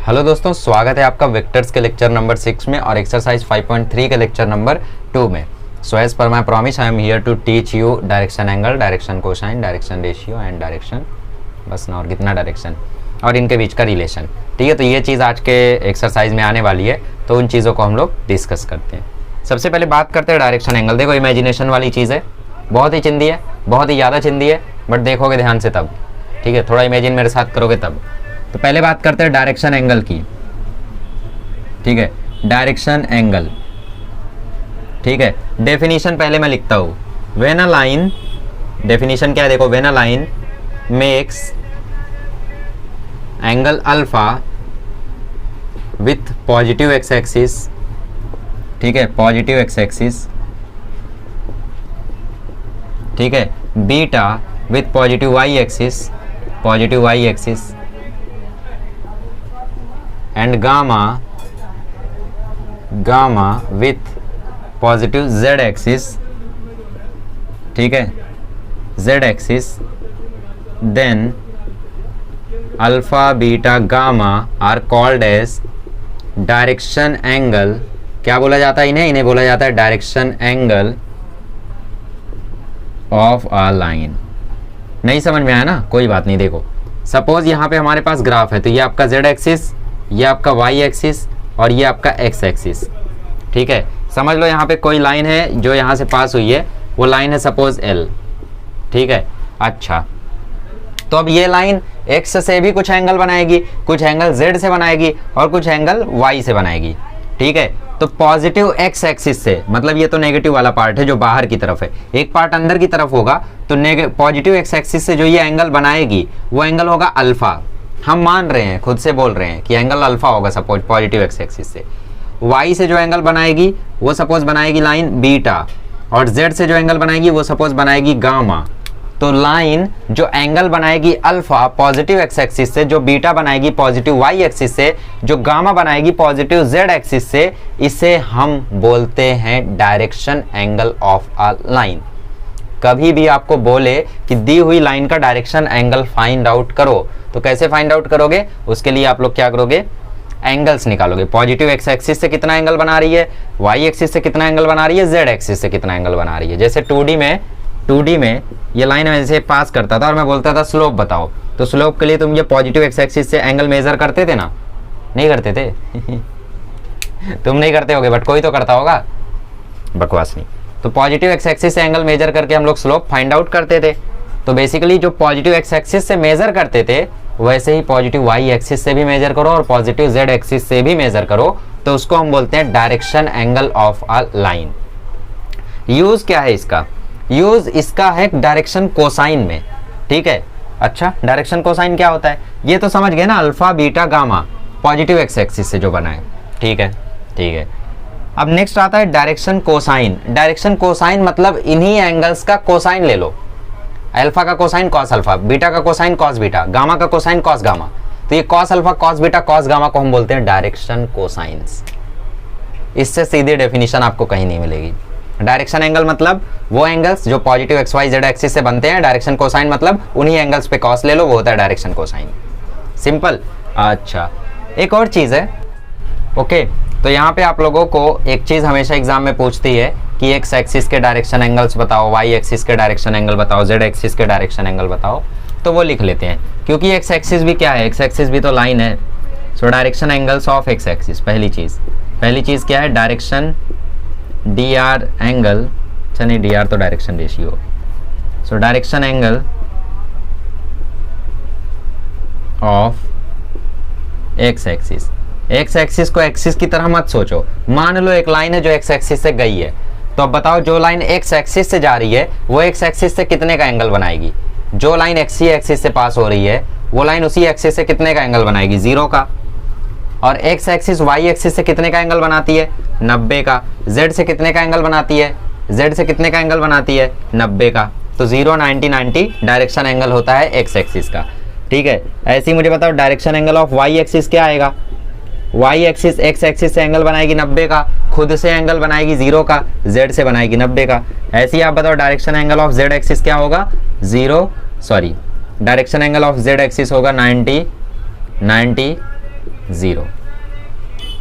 Hello दोस्तों, स्वागत है आपका वेक्टर्स के लेक्चर नंबर 6 में और एक्सरसाइज 5.3 के लेक्चर नंबर 2 में। So as per my promise I am here to teach you direction angle, direction cosine, direction ratio and direction, बस ना और कितना डायरेक्शन और इनके बीच का रिलेशन। ठीक है, तो ये चीज़ आज के एक्सरसाइज में आने वाली है, तो उन चीज़ों को हम लोग डिस्कस करते हैं। सबसे पहले बात करते हैं डायरेक्शन एंगल। देखो, इमेजिनेशन वाली चीज़ है, बहुत ही चिंदी है, बहुत ही ज़्यादा चिंदी है, बट देखोगे ध्यान से तब। ठीक है, थोड़ा इमेजिन मेरे साथ करोगे तब। तो पहले बात करते हैं डायरेक्शन एंगल की। ठीक है, डायरेक्शन एंगल। ठीक है, डेफिनेशन पहले मैं लिखता हूं। व्हेन अ लाइन, डेफिनेशन क्या है देखो, when a line makes angle alpha with positive X axis, ठीक है, पॉजिटिव एक्स एक्सिस, ठीक है, beta with positive Y axis, positive Y axis, and gamma with positive z axis, ठीक है, z axis, then alpha beta gamma are called as direction angle. क्या बोला जाता है इन्हें? इन्हें बोला जाता है direction angle of a line. नहीं समझ में आया ना? कोई बात नहीं। देखो, सपोज यहां पे हमारे पास ग्राफ है, तो ये आपका z एक्सिस, ये आपका y एक्सिस और ये आपका x एक्सिस। ठीक है, समझ लो यहाँ पे कोई लाइन है जो यहाँ से पास हुई है, वो लाइन है सपोज L। ठीक है, अच्छा, तो अब ये लाइन x से भी कुछ एंगल बनाएगी, कुछ एंगल z से बनाएगी और कुछ एंगल y से बनाएगी। ठीक है, तो पॉजिटिव x एक्सिस से, मतलब ये तो नेगेटिव वाला पार्ट है जो बाहर की तरफ है, एक पार्ट अंदर की तरफ होगा, तो पॉजिटिव x एक्सिस से जो ये एंगल बनाएगी वो एंगल होगा अल्फा। हम मान रहे हैं, खुद से बोल रहे हैं कि एंगल अल्फा होगा सपोज पॉजिटिव एक्स एक्सिस से। y से जो एंगल बनाएगी वो सपोज बनाएगी लाइन बीटा, और z से जो एंगल बनाएगी वो सपोज बनाएगी गामा। तो लाइन जो एंगल बनाएगी अल्फा पॉजिटिव एक्स एक्सिस से, जो बीटा बनाएगी पॉजिटिव y एक्सिस से, जो गामा बनाएगी पॉजिटिव z एक्सिस से, इसे हम बोलते हैं direction angle of a line. कभी भी आपको बोले कि दी हुई लाइन का डायरेक्शन एंगल फाइंड आउट करो, तो कैसे फाइंड आउट करोगे? उसके लिए आप लोग क्या करोगे? एंगल्स निकालोगे। पॉजिटिव एक्स एक्सिस से कितना एंगल बना रही है, वाई एक्सिस से कितना एंगल बना रही है, जेड एक्सिस से कितना एंगल बना रही है। जैसे 2D में ये लाइन ऐसे पास करता था और मैं बोलता था स्लोप बताओ, तो स्लोप के लिए तुम ये पॉजिटिव एक्स एक्सिस से एंगल मेजर करते थे ना? नहीं करते थे? तुम नहीं करते होगे, बट कोई तो करता होगा। बकवास नहीं। तो पॉजिटिव एक्स एक्सिस से एंगल मेजर करके हम लोग स्लोप फाइंड आउट करते थे। तो बेसिकली जो पॉजिटिव एक्स एक्सिस से मेजर करते थे, वैसे ही पॉजिटिव वाई एक्सिस से भी मेजर करो और पॉजिटिव जेड एक्सिस से भी मेजर करो, तो उसको हम बोलते हैं direction angle of a line. Use क्या है इसका? यूज इसका है डायरेक्शन कोसाइन में। ठीक है, अच्छा, डायरेक्शन कोसाइन क्या होता है ये तो समझ गए ना, alpha beta gamma positive X axis से जो बना है। ठीक है, ठीक है। अब नेक्स्ट आता है डायरेक्शन कोसाइन। डायरेक्शन कोसाइन मतलब इन्हीं एंगल्स का कोसाइन ले लो। अल्फा का कोसाइन कॉस अल्फा, बीटा का कोसाइन कॉस बीटा, गामा का कोसाइन कॉस गामा। तो ये cos alpha cos beta cos gamma को हम बोलते हैं डायरेक्शन कोसाइंस। इससे सीधी डेफिनेशन आपको कहीं नहीं मिलेगी। डायरेक्शन एंगल मतलब वो एंगल्स जो positive X Y Z axis से बनते हैं। डायरेक्शन कोसाइन मतलब उन्हीं एंगल्स पे कॉस ले लो, वो होता है डायरेक्शन कोसाइन। सिंपल। अच्छा, एक और चीज है। ओके, तो यहाँ पे आप लोगों को एक चीज हमेशा एग्जाम में पूछती है कि एक्स एक्सिस के डायरेक्शन एंगल्स बताओ, वाई एक्सिस के डायरेक्शन एंगल बताओ, जेड एक्सिस के डायरेक्शन एंगल बताओ। तो वो लिख लेते हैं, क्योंकि एक्स एक्सिस भी क्या है? एक्स एक्सिस भी तो लाइन है। So direction angles of X axis, पहली चीज क्या है? डायरेक्शन डी आर एंगल, अच्छा नहीं, डी आर तो direction ratio. So direction angle of X axis. X axis को एक्सिस की तरह मत सोचो। मान लो एक लाइन है जो एक्स एक्सिस से गई है, तो अब बताओ जो लाइन एक्स एक्सिस से जा रही है वो एक्स एक्सिस से कितने का एंगल बनाएगी? जो लाइन एक्स एक्सिस से पास हो रही है वो लाइन उसी एक्सिस से कितने का एंगल बनाएगी? 0 का। और एक्स एक्सिस वाई एक्सिस से कितने का एंगल बनाती है? 90 का। जेड से कितने का एंगल बनाती है? जेड से कितने का एंगल बनाती है? 90 का। तो 0 90 90 डायरेक्शन एंगल होता है एक्स एक्सिस का। ठीक है, ऐसे ही मुझे बताओ direction angle of Y axis क्या आएगा? वाई एक्सिस एक्स एक्सिस से एंगल बनाएगी 90 का, खुद से एंगल बनाएगी 0 का, जेड से बनाएगी 90 का। ऐसे ही आप बताओ direction angle of Z axis क्या होगा? Direction angle of Z axis होगा 90 90 0।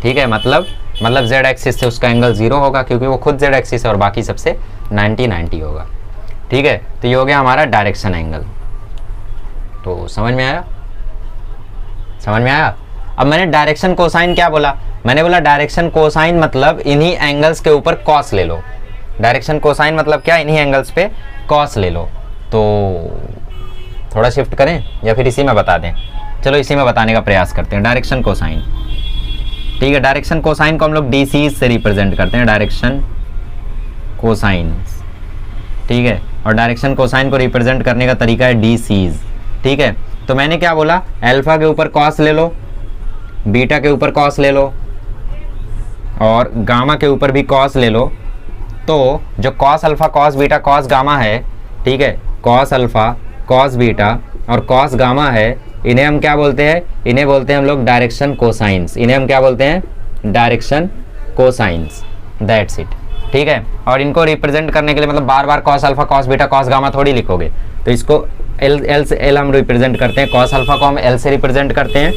ठीक है, मतलब z एक्सिस से उसका एंगल 0 होगा क्योंकि वो खुद z एक्सिस है और बाकी सबसे 90 होगा। ठीक है, तो ये हो गया हमारा डायरेक्शन एंगल। तो समझ में आया? समझ में आया? अब मैंने डायरेक्शन कोसाइन क्या बोला? मैंने बोला डायरेक्शन कोसाइन मतलब इन्हीं एंगल्स के ऊपर कॉस ले लो। डायरेक्शन कोसाइन मतलब क्या? इन्हीं एंगल्स पे कॉस ले लो। तो थोड़ा शिफ्ट करें या फिर इसी में बता दें? चलो इसी में बताने का प्रयास करते हैं, डायरेक्शन कोसाइन। ठीक है, डायरेक्शन कोसाइन को हम लोग डी से रिप्रेजेंट करते हैं, डायरेक्शन कोसाइन। ठीक है, और डायरेक्शन कोसाइन को रिप्रेजेंट करने का तरीका है डी सीज। ठीक है, तो मैंने क्या बोला? अल्फा के ऊपर कॉस ले लो, बीटा के ऊपर कॉस ले लो और गामा के ऊपर भी कॉस ले लो। तो जो cos alpha cos beta cos gamma है, ठीक है, कॉस अल्फा कॉस बीटा और कॉस गामा है, इन्हें हम क्या बोलते हैं? इन्हें बोलते हैं हम लोग डायरेक्शन कोसाइंस। इन्हें हम क्या बोलते हैं? Direction cosines. That's it. ठीक है, और इनको रिप्रेजेंट करने के लिए मतलब बार बार cos alpha cos beta cos gamma थोड़ी लिखोगे, तो इसको एल से एल हम रिप्रेजेंट करते हैं। कॉस अल्फा को हम एल से रिप्रेजेंट करते हैं,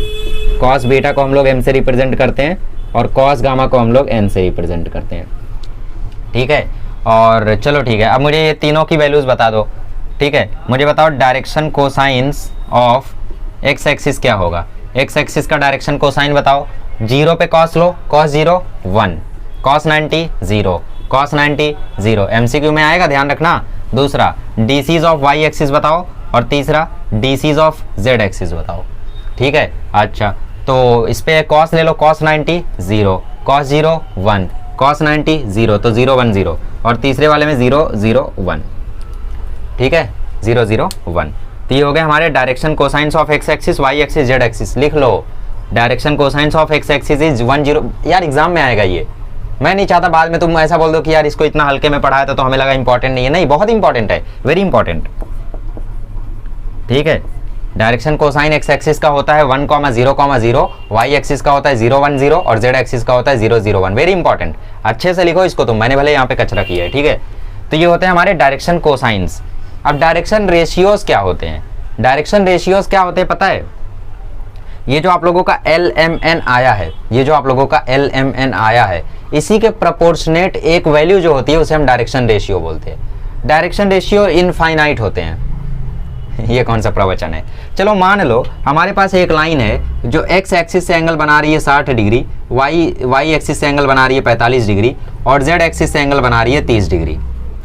कॉस बीटा को हम लोग एम से रिप्रेजेंट करते हैं और कॉस गामा को हम लोग एन से रिप्रेजेंट करते हैं। ठीक है, और चलो ठीक है, अब मुझे ये तीनों की वैल्यूज बता दो। ठीक है, मुझे बताओ direction cosines of X axis क्या होगा? एक्स एक्सिस का डायरेक्शन कोसाइन बताओ। 0 पे कॉस लो, कॉस 0 1, कॉस 90 0, कॉस 90 0। एमसीक्यू में आएगा, ध्यान रखना। दूसरा डीसीज ऑफ वाई एक्सिस बताओ और तीसरा डीसीज ऑफ जेड एक्सिस बताओ। ठीक है, अच्छा तो इस पे कॉस ले लो, कॉस 90 0, कॉस 0 1, कॉस 90 0, तो 0 1 0 और तीसरे वाले में 0 0 1। ठीक है, 0 0 1। तो ये हो गए हमारे direction cosines of X axis Y axis Z axis. लिख लो, direction cosines of X axis is 1 0। यार एग्जाम में आएगा ये, मैं नहीं चाहता बाद में तुम ऐसा बोल दो कि यार इसको इतना हल्के में पढ़ाया था तो हमें लगा इंपॉर्टेंट नहीं है। नहीं, बहुत इंपॉर्टेंट है, वेरी इंपॉर्टेंट। ठीक है, डायरेक्शन कोसाइन एक्स एक्सिस का होता है 1 0 0, वाई एक्सिस का होता है 0 1 0 और जेड एक्सिस का होता है 0 0 1। वेरी इंपॉर्टेंट, अच्छे से लिखो इसको तुम, मैंने भले यहाँ पे कचरा किया है। ठीक है, तो ये होते हैं हमारे डायरेक्शन कोसाइंस। अब डायरेक्शन रेशियोज क्या होते हैं? डायरेक्शन रेशियोज क्या होते हैं पता है? ये जो आप लोगों का LMN आया है, ये जो आप लोगों का LMN आया है, इसी के प्रोपोर्शनेट एक वैल्यू जो होती है उसे हम डायरेक्शन रेशियो बोलते हैं। डायरेक्शन रेशियो इनफाइनाइट होते हैं। ये कौन सा प्रवचन है? चलो मान लो हमारे पास एक लाइन है जो एक्स एक्सिस से एंगल बना रही है 60 डिग्री, वाई एक्सिस से एंगल बना रही है 45 डिग्री और जेड एक्सिस से एंगल बना रही है 30 डिग्री।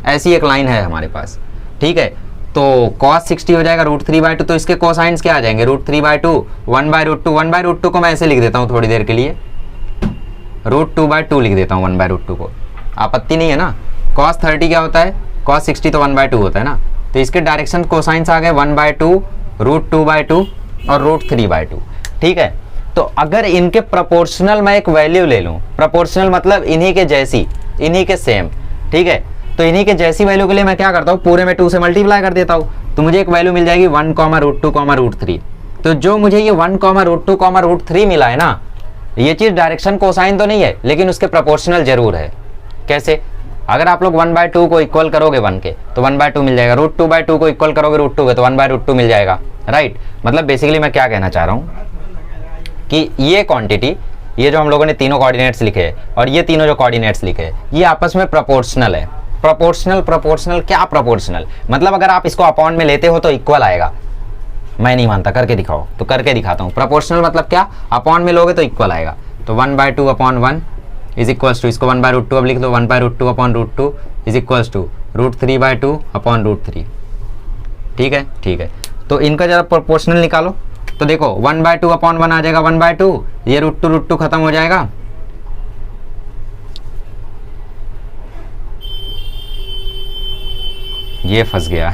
ऐसी एक लाइन है हमारे पास। ठीक है, तो cos 60 हो जाएगा √3/2, तो इसके कोसाइंस क्या आ जाएंगे? √3/2 1/√2। 1/√2 को मैं ऐसे लिख देता हूँ थोड़ी देर के लिए, √2/2 लिख देता हूँ 1/√2 को, आपत्ति नहीं है ना? cos 30 क्या होता है? cos 60 तो 1/2 होता है ना, तो इसके डायरेक्शन कोसाइंस आ गए 1/2, √2/2 और √3/2। ठीक है, तो अगर इनके प्रोपोर्शनल मैं एक वैल्यू ले लूँ, प्रोपोर्शनल मतलब इन्हीं के जैसी, इन्हीं के सेम। ठीक है, तो इन्हीं के जैसी वैल्यू के लिए मैं क्या करता हूँ? पूरे में 2 से मल्टीप्लाई कर देता हूँ, तो मुझे एक वैल्यू मिल जाएगी 1, √2, √3। तो जो मुझे ये 1, √2, √3 मिला है ना, ये चीज़ डायरेक्शन कोसाइन तो नहीं है लेकिन उसके प्रोपोर्शनल जरूर है। कैसे? अगर आप लोग 1/2 को इक्वल करोगे 1 के तो 1/2 मिल जाएगा, √2/2 को इक्वल करोगे √2 के तो 1/√2 मिल जाएगा। राइट, मतलब बेसिकली मैं क्या कहना चाह रहा हूँ कि ये क्वांटिटी, ये जो हम लोगों ने तीनों कोऑर्डिनेट्स लिखे हैं और ये तीनों जो कोऑर्डिनेट्स लिखे हैं, ये आपस में प्रोपोर्शनल है। प्रोपोर्शनल क्या? प्रोपोर्शनल मतलब अगर आप इसको अपॉन में लेते हो तो इक्वल आएगा। मैं नहीं मानता, करके दिखाओ, तो करके दिखाता हूँ। प्रोपोर्शनल मतलब क्या? अपॉन में लोगे तो इक्वल आएगा। तो 1/2/1 इज इक्वल्स टू, इसको 1/√2 अब लिख दो, 1/√2/√2 इज इक्वल्स टू √3/2/√3। ठीक है, ठीक है, तो इनका जरा प्रोपोर्शनल निकालो। तो देखो 1/2/1 आ जाएगा 1/2, ये √2 खत्म हो जाएगा, ये फंस गया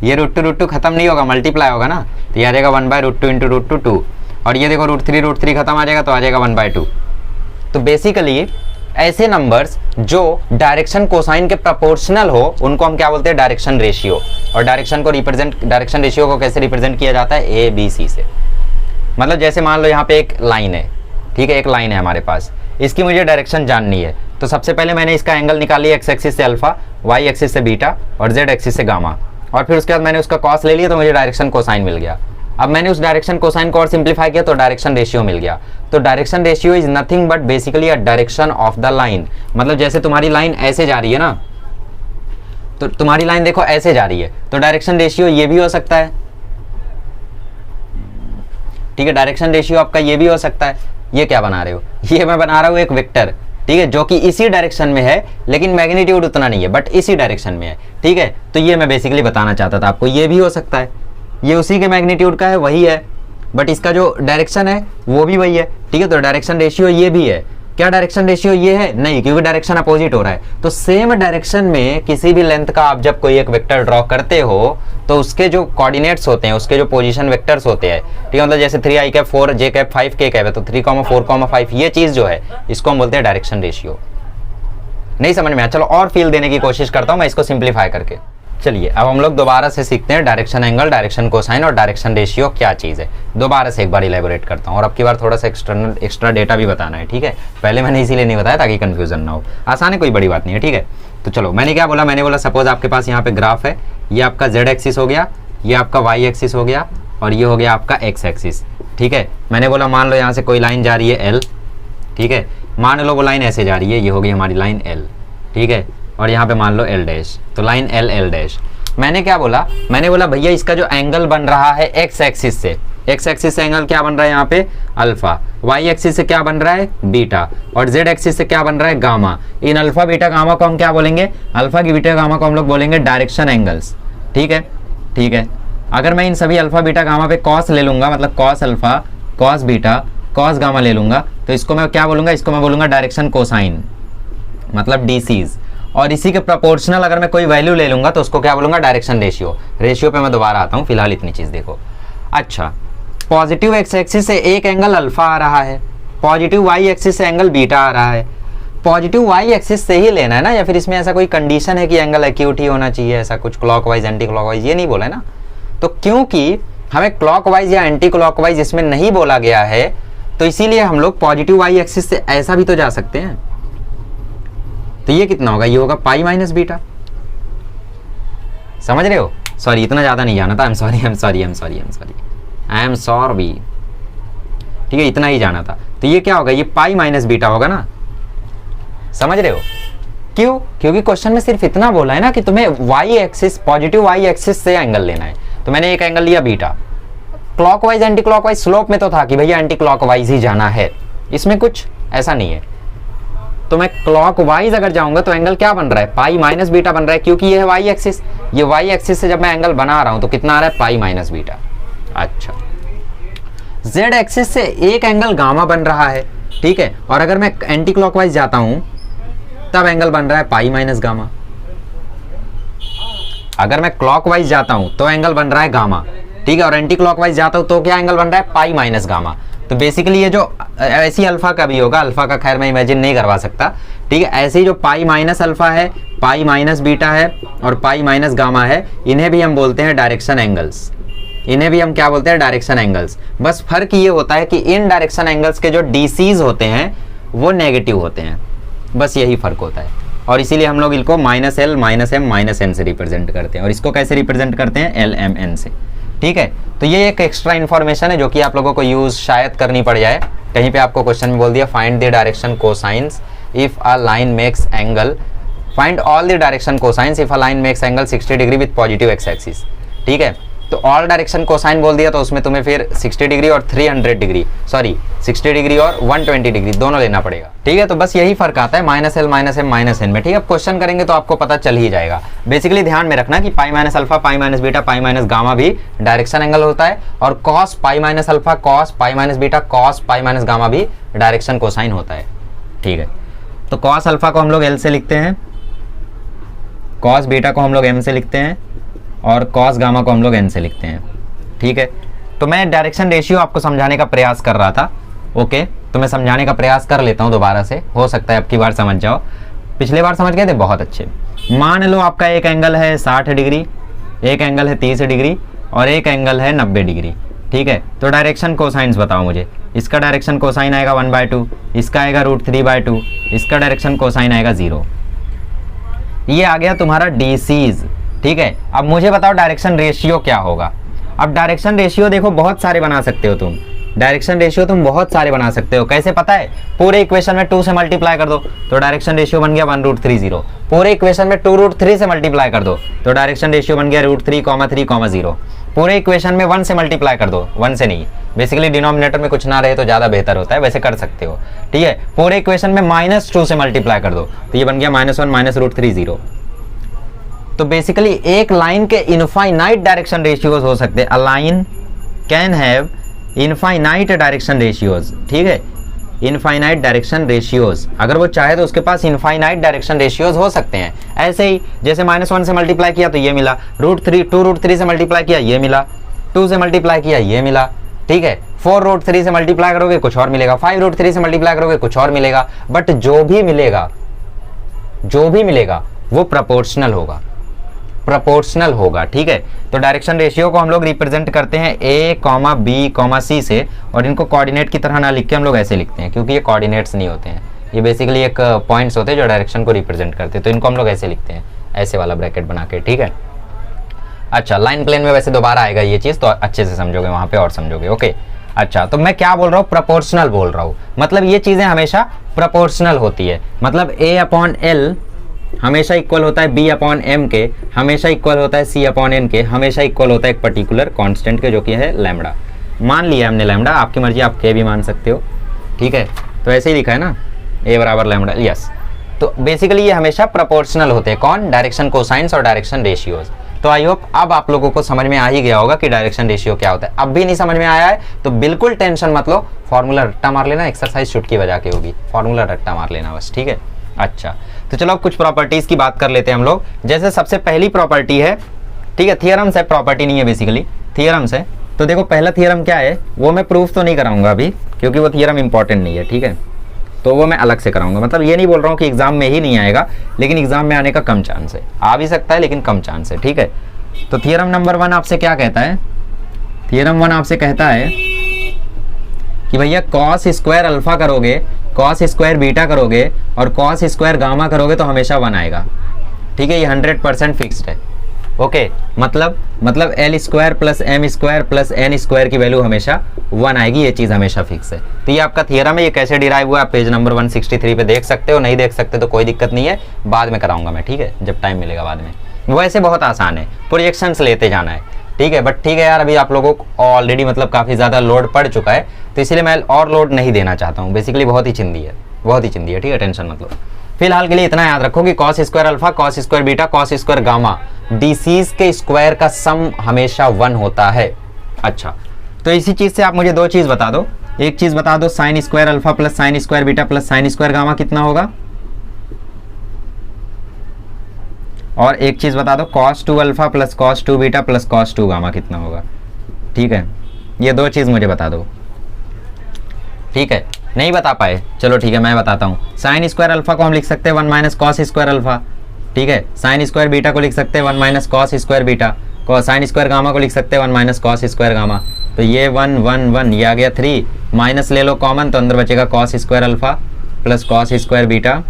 ये √2 खत्म नहीं होगा, मल्टीप्लाई होगा ना, तो ये आ जाएगा 1/√2 इंटू √2 और ये देखो √3 खत्म आ जाएगा तो आ जाएगा 1/2। तो बेसिकली ऐसे नंबर्स जो डायरेक्शन कोसाइन के प्रोपोर्शनल हो उनको हम क्या बोलते हैं? Direction ratio. और डायरेक्शन रेशियो को कैसे रिप्रेजेंट किया जाता है? ABC से। मतलब जैसे मान लो यहाँ पे एक लाइन है, ठीक है, एक लाइन है हमारे पास, इसकी मुझे डायरेक्शन जाननी है, तो सबसे पहले मैंने इसका एंगल निकाल लिया, एक्स एक्सिस से अल्फा, वाई एक्सिस से बीटा और जेड एक्सिस से गामा, और फिर उसके बाद मैंने उसका कॉस ले लिया तो मुझे डायरेक्शन कोसाइन मिल गया। अब मैंने उस डायरेक्शन कोसाइन को और सिंप्लीफाई किया तो डायरेक्शन रेशियो मिल गया। तो direction ratio is nothing but basically a direction of the line. मतलब जैसे तुम्हारी लाइन ऐसे जा रही है ना, तो तुम्हारी लाइन देखो ऐसे जा रही है, तो डायरेक्शन रेशियो ये भी हो सकता है, ठीक है। डायरेक्शन रेशियो आपका ये भी हो सकता है। ये क्या बना रहे हो, ये मैं बना रहा हूं एक वेक्टर, ठीक है, जो कि इसी डायरेक्शन में है लेकिन मैग्नीट्यूड उतना नहीं है, बट इसी डायरेक्शन में है, ठीक है। तो ये मैं बेसिकली बताना चाहता था आपको, ये भी हो सकता है, ये उसी के मैग्नीट्यूड का है, वही है, बट इसका जो डायरेक्शन है वो भी वही है, ठीक है। तो डायरेक्शन रेशियो ये भी है। क्या डायरेक्शन रेशियो ये है? नहीं, क्योंकि डायरेक्शन अपोजिट हो रहा है। तो सेम डायरेक्शन में किसी भी लेंथ का आप जब कोई एक वेक्टर ड्रॉ करते हो तो उसके जो कोऑर्डिनेट्स होते हैं, उसके जो पोजीशन वेक्टर्स होते हैं, ठीक है, मतलब जैसे 3i cap 4j cap 5k cap है, तो 3, 4, 5 ये चीज जो है इसको हम बोलते हैं डायरेक्शन रेशियो। नहीं समझ में आया? चलो और फील देने की कोशिश करता हूं मैं इसको सिंप्लीफाई करके। चलिए अब हम लोग दोबारा से सीखते हैं डायरेक्शन एंगल, डायरेक्शन कोसाइन और डायरेक्शन रेशियो क्या चीज़ है। दोबारा से एक बार इलेबोरेट करता हूँ और अब की बार थोड़ा सा एक्स्ट्रा डेटा भी बताना है, ठीक है। पहले मैंने इसीलिए नहीं बताया ताकि कंफ्यूजन ना हो। आसान है, कोई बड़ी बात नहीं है, ठीक है। तो चलो मैंने क्या बोला, मैंने बोला सपोज आपके पास यहाँ पे ग्राफ है, ये आपका z एक्सिस हो गया, ये आपका y एक्सिस हो गया और ये हो गया आपका x एक्सिस, ठीक है। मैंने बोला मान लो यहाँ से कोई लाइन जा रही है l, ठीक है, मान लो वो लाइन ऐसे जा रही है, ये हो गई हमारी लाइन l, ठीक है, और यहाँ पे मान लो l डैश, तो लाइन l डैश। मैंने क्या बोला, मैंने बोला भैया इसका जो एंगल बन रहा है x एक्सिस से, x एक्सिस से एंगल क्या बन रहा है यहाँ पे अल्फा, y एक्सिस से क्या बन रहा है बीटा, और z एक्सिस से क्या बन रहा है गामा। इन अल्फा बीटा गामा को हम क्या बोलेंगे, अल्फा की बीटा गामा को हम लोग बोलेंगे डायरेक्शन एंगल्स, ठीक है, ठीक है। अगर मैं इन सभी अल्फा बीटा गामा पे कॉस ले लूंगा, मतलब cos alpha, cos beta, cos gamma ले लूंगा, तो इसको मैं क्या बोलूंगा, इसको मैं बोलूंगा डायरेक्शन कोसाइन, मतलब डीसीज। और इसी के प्रोपोर्शनल अगर मैं कोई वैल्यू ले लूंगा तो उसको क्या बोलूंगा, डायरेक्शन रेशियो। रेशियो पे मैं दोबारा आता हूं, फिलहाल इतनी चीज देखो। अच्छा, पॉजिटिव एक्स एक्सिस से एक एंगल अल्फा आ रहा है, पॉजिटिव वाई एक्सिस से एंगल बीटा आ रहा है। पॉजिटिव वाई एक्सिस से ही लेना है ना, या फिर इसमें ऐसा कोई कंडीशन है कि एंगल एक्यूट ही होना चाहिए, ऐसा कुछ क्लॉकवाइज एंटी क्लॉकवाइज ये नहीं बोला है ना। तो क्योंकि हमें क्लॉकवाइज या एंटी क्लॉकवाइज इसमें नहीं बोला गया है, तो इसीलिए हम लोग पॉजिटिव वाई एक्सिस से ऐसा भी तो जा सकते हैं। तो ये कितना होगा, ये होगा पाई माइनस बीटा, समझ रहे हो। सॉरी इतना ज्यादा नहीं जाना था, आई एम सॉरी, ठीक है, इतना ही जाना था। तो ये क्या होगा, ये पाई माइनस बीटा होगा ना, समझ रहे हो। क्यों, क्योंकि क्वेश्चन में सिर्फ इतना बोला है ना कि तुम्हें Y axis, positive Y axis से एंगल लेना है। तो मैंने एक एंगल लिया beta, clockwise anti clockwise slope में तो था कि भैया एंटी क्लॉकवाइज ही जाना है, इसमें कुछ ऐसा नहीं है। तो मैं क्लॉकवाइज अगर जाऊंगा तो एंगल क्या बन रहा है, पाई माइनस बीटा बन रहा है, क्योंकि ये है वाई एक्सिस। ये वाई एक्सिस से जब मैं एंगल बना रहा हूं तो कितना आ रहा है, पाई माइनस बीटा। अच्छा, जेड एक्सिस से एक एंगल गामा बन रहा है, ठीक है, और अगर मैं एंटी क्लॉकवाइज जाता हूं तब एंगल बन रहा है पाई माइनस गामा। अगर मैं क्लॉकवाइज जाता हूं तो एंगल बन रहा है गामा, ठीक है, और एंटी क्लॉकवाइज जाता हूं तो क्या एंगल बन रहा है, पाई माइनस गामा। तो बेसिकली ये जो ऐसी अल्फा का भी होगा, अल्फा का खैर मैं इमेजिन नहीं करवा सकता, ठीक है, ऐसे ही जो पाई माइनस अल्फा है, पाई माइनस बीटा है और पाई माइनस गामा है, इन्हें भी हम बोलते हैं डायरेक्शन एंगल्स। इन्हें भी हम क्या बोलते हैं, डायरेक्शन एंगल्स। बस फर्क ये होता है कि इन डायरेक्शन एंगल्स के जो डीसीज होते हैं वो नेगेटिव होते हैं, बस यही फर्क होता है। और इसीलिए हम लोग इनको minus L, minus M, minus N से रिप्रेजेंट करते हैं। और इसको कैसे रिप्रेजेंट करते हैं, एल एम एन से, ठीक है। तो ये एक एक्स्ट्रा इन्फॉर्मेशन है जो कि आप लोगों को यूज शायद करनी पड़ जाए। कहीं पे आपको क्वेश्चन में बोल दिया find the direction cosines if a line makes angle, find all the direction cosines if a line makes angle 60 degree with positive X axis, ठीक है। तो ऑल डायरेक्शन कोसाइन बोल दिया तो उसमें तुम्हें फिर 60 डिग्री और 300 डिग्री, सॉरी 60 डिग्री और 120 डिग्री दोनों लेना पड़ेगा, ठीक है। तो बस यही फर्क आता है minus L, minus M, minus N में, ठीक है। क्वेश्चन करेंगे तो आपको पता चल ही जाएगा। बेसिकली ध्यान में रखना कि पाई माइनस अल्फा, पाई माइनस बीटा, पाई माइनस गामा भी डायरेक्शन एंगल होता है, और cos pi minus alpha, cos pi minus beta, cos pi minus gamma भी डायरेक्शन कोसाइन होता है, ठीक है। तो कॉस अल्फा को हम लोग एल से लिखते हैं, कॉस बीटा को हम लोग एम से लिखते हैं, और कॉस गामा को हम लोग एन से लिखते हैं, ठीक है। तो मैं डायरेक्शन रेशियो आपको समझाने का प्रयास कर रहा था, ओके। तो मैं समझाने का प्रयास कर लेता हूं दोबारा से, हो सकता है अब की बार समझ जाओ। पिछले बार समझ गए थे, बहुत अच्छे। मान लो आपका एक एंगल है 60 डिग्री, एक एंगल है 30 डिग्री और एक एंगल है 90 डिग्री, ठीक है। तो डायरेक्शन कोसाइंस बताओ मुझे। इसका डायरेक्शन कोसाइन आएगा 1/2, इसका आएगा √3/2, इसका डायरेक्शन कोसाइन आएगा 0। ये आ गया तुम्हारा डीसीज, ठीक है। अब मुझे बताओ डायरेक्शन रेशियो क्या होगा। अब डायरेक्शन रेशियो देखो बहुत सारे बना सकते हो तुम, डायरेक्शन रेशियो तुम बहुत सारे बना सकते हो। कैसे पता है? पूरे इक्वेशन में 2 से मल्टीप्लाई कर दो तो डायरेक्शन रेशियो बन गया 1/30। पूरे इक्वेशन में 2√3 से मल्टीप्लाई कर दो तो डायरेक्शन रेशियो बन गया √3,3,0। पूरे इक्वेशन में 1 से मल्टीप्लाई कर दो, 1 से नहीं, बेसिकली डिनोमिनेटर में कुछ ना रहे तो ज़्यादा बेहतर होता है, वैसे कर सकते हो, ठीक है। पूरे इक्वेशन में -2 से मल्टीप्लाई कर दो तो ये बन गया -1 -√30। तो बेसिकली एक लाइन के इनफाइनाइट डायरेक्शन रेशियोज हो सकते हैं। A line can have infinite direction ratios, ठीक है, इनफाइनाइट डायरेक्शन रेशियोज, अगर वो चाहे तो उसके पास इनफाइनाइट डायरेक्शन रेशियोज हो सकते हैं। ऐसे ही जैसे -1 से मल्टीप्लाई किया तो ये मिला, √3 से मल्टीप्लाई किया ये मिला, 2 से मल्टीप्लाई किया ये मिला, ठीक है। 4√3 से मल्टीप्लाई करोगे कुछ और मिलेगा, 5√3 से मल्टीप्लाई करोगे कुछ और मिलेगा, बट जो भी मिलेगा वो प्रोपोर्शनल होगा, ठीक है। तो डायरेक्शन रेशियो को हम लोग रिप्रेजेंट करते हैं A, B, C से, और इनको कोऑर्डिनेट की तरह ना लिख के हम लोग ऐसे लिखते हैं, क्योंकि ये कोऑर्डिनेट्स नहीं होते हैं, ये बेसिकली एक पॉइंट्स होते हैं जो डायरेक्शन को रिप्रेजेंट करते हैं। तो इनको हम लोग ऐसे लिखते हैं, ऐसे वाला ब्रैकेट बना के, ठीक है। अच्छा, लाइन प्लेन में वैसे दोबारा आएगा ये चीज़, तो अच्छे से समझोगे वहाँ पे और समझोगे, ओके। अच्छा, तो मैं क्या बोल रहा हूँ? प्रोपोर्शनल बोल रहा हूँ, मतलब ये चीज़ें हमेशा प्रोपोर्शनल होती है, मतलब A/L हमेशा इक्वल होता है B/M के, हमेशा इक्वल होता है C/N के, हमेशा इक्वल होता है एक पर्टिकुलर कांस्टेंट के जो कि है लैम्बडा। मान लिया हमने लैम्बडा, आपकी मर्जी, आप के भी मान सकते हो, ठीक है। तो ऐसे ही लिखा है ना, A = लैम्बडा, यस। तो बेसिकली ये हमेशा प्रोपोर्शनल होते हैं, कौन? डायरेक्शन कोसाइंस और डायरेक्शन रेशियोज। तो आई होप अब आप लोगों को समझ में आ ही गया होगा कि डायरेक्शन रेशियो क्या होता है। अब भी नहीं समझ में आया है तो बिल्कुल टेंशन मत लो, फॉर्मूला रट्टा मार लेना, एक्सरसाइज छुटकी बजा के होगी, फॉर्मूला रट्टा मार लेना बस, ठीक है। अच्छा, तो चलो अब कुछ प्रॉपर्टीज की बात कर लेते हैं हम लोग। जैसे सबसे पहली प्रॉपर्टी है, ठीक है, थियरम्स है, प्रॉपर्टी नहीं है, बेसिकली थियरम्स है। तो देखो पहला थियरम क्या है, वो मैं प्रूफ तो नहीं कराऊंगा अभी, क्योंकि वो थियरम इंपॉर्टेंट नहीं है, ठीक है, तो वो मैं अलग से कराऊंगा। मतलब ये नहीं बोल रहा हूँ कि एग्जाम में ही नहीं आएगा, लेकिन एग्जाम में आने का कम चांस है, आ भी सकता है लेकिन कम चांस है, ठीक है। तो थियरम नंबर 1 आपसे क्या कहता है? थियरम 1 आपसे कहता है कि भैया कॉस स्क्वायर अल्फा करोगे, कॉस स्क्वायर बीटा करोगे और कॉस स्क्वायर गामा करोगे तो हमेशा 1 आएगा, ठीक है। ये 100% फिक्स्ड है, ओके। मतलब L square plus M square plus N square की वैल्यू हमेशा 1 आएगी, ये चीज़ हमेशा फिक्स है। तो ये आपका थियरम है, ये कैसे डिराइव हुआ आप पेज नंबर 163 पे देख सकते हो, नहीं देख सकते तो कोई दिक्कत नहीं है, बाद में कराऊंगा मैं, ठीक है, जब टाइम मिलेगा बाद में। वैसे बहुत आसान है, प्रोजेक्शंस लेते जाना है, ठीक है। बट ठीक है यार, अभी आप लोगों को ऑलरेडी मतलब काफ़ी ज़्यादा लोड पड़ चुका है, तो इसलिए मैं और लोड नहीं देना चाहता हूँ, बेसिकली बहुत ही चिंदी है, ठीक है, टेंशन मत लो। फिलहाल के लिए इतना याद रखो कि cos square alpha, cos square beta, cos square gamma, DCs के स्क्वायर का सम हमेशा 1 होता है। अच्छा, तो इसी चीज़ से आप मुझे 2 चीज़ बता दो। एक चीज़ बता दो, sine square alpha plus sine square beta plus sine square gamma कितना होगा, और एक चीज़ बता दो, cos 2 alpha plus cos 2 beta plus cos 2 gamma कितना होगा, ठीक है। ये 2 चीज़ मुझे बता दो, ठीक है। नहीं बता पाए, चलो ठीक है, मैं बताता हूँ। साइन स्क्वायर अल्फा को हम लिख सकते हैं 1 माइनस कॉस स्क्वायर अल्फा, ठीक है। साइन स्क्वायर बीटा को लिख सकते हैं 1 minus cos square beta, sine square gamma को लिख सकते हैं 1 माइनस कॉस स्क्वायर गामा। तो ये 1 1 1 ये आ गया 3, माइनस ले लो कॉमन तो अंदर बचेगा cos square alpha plus cos square beta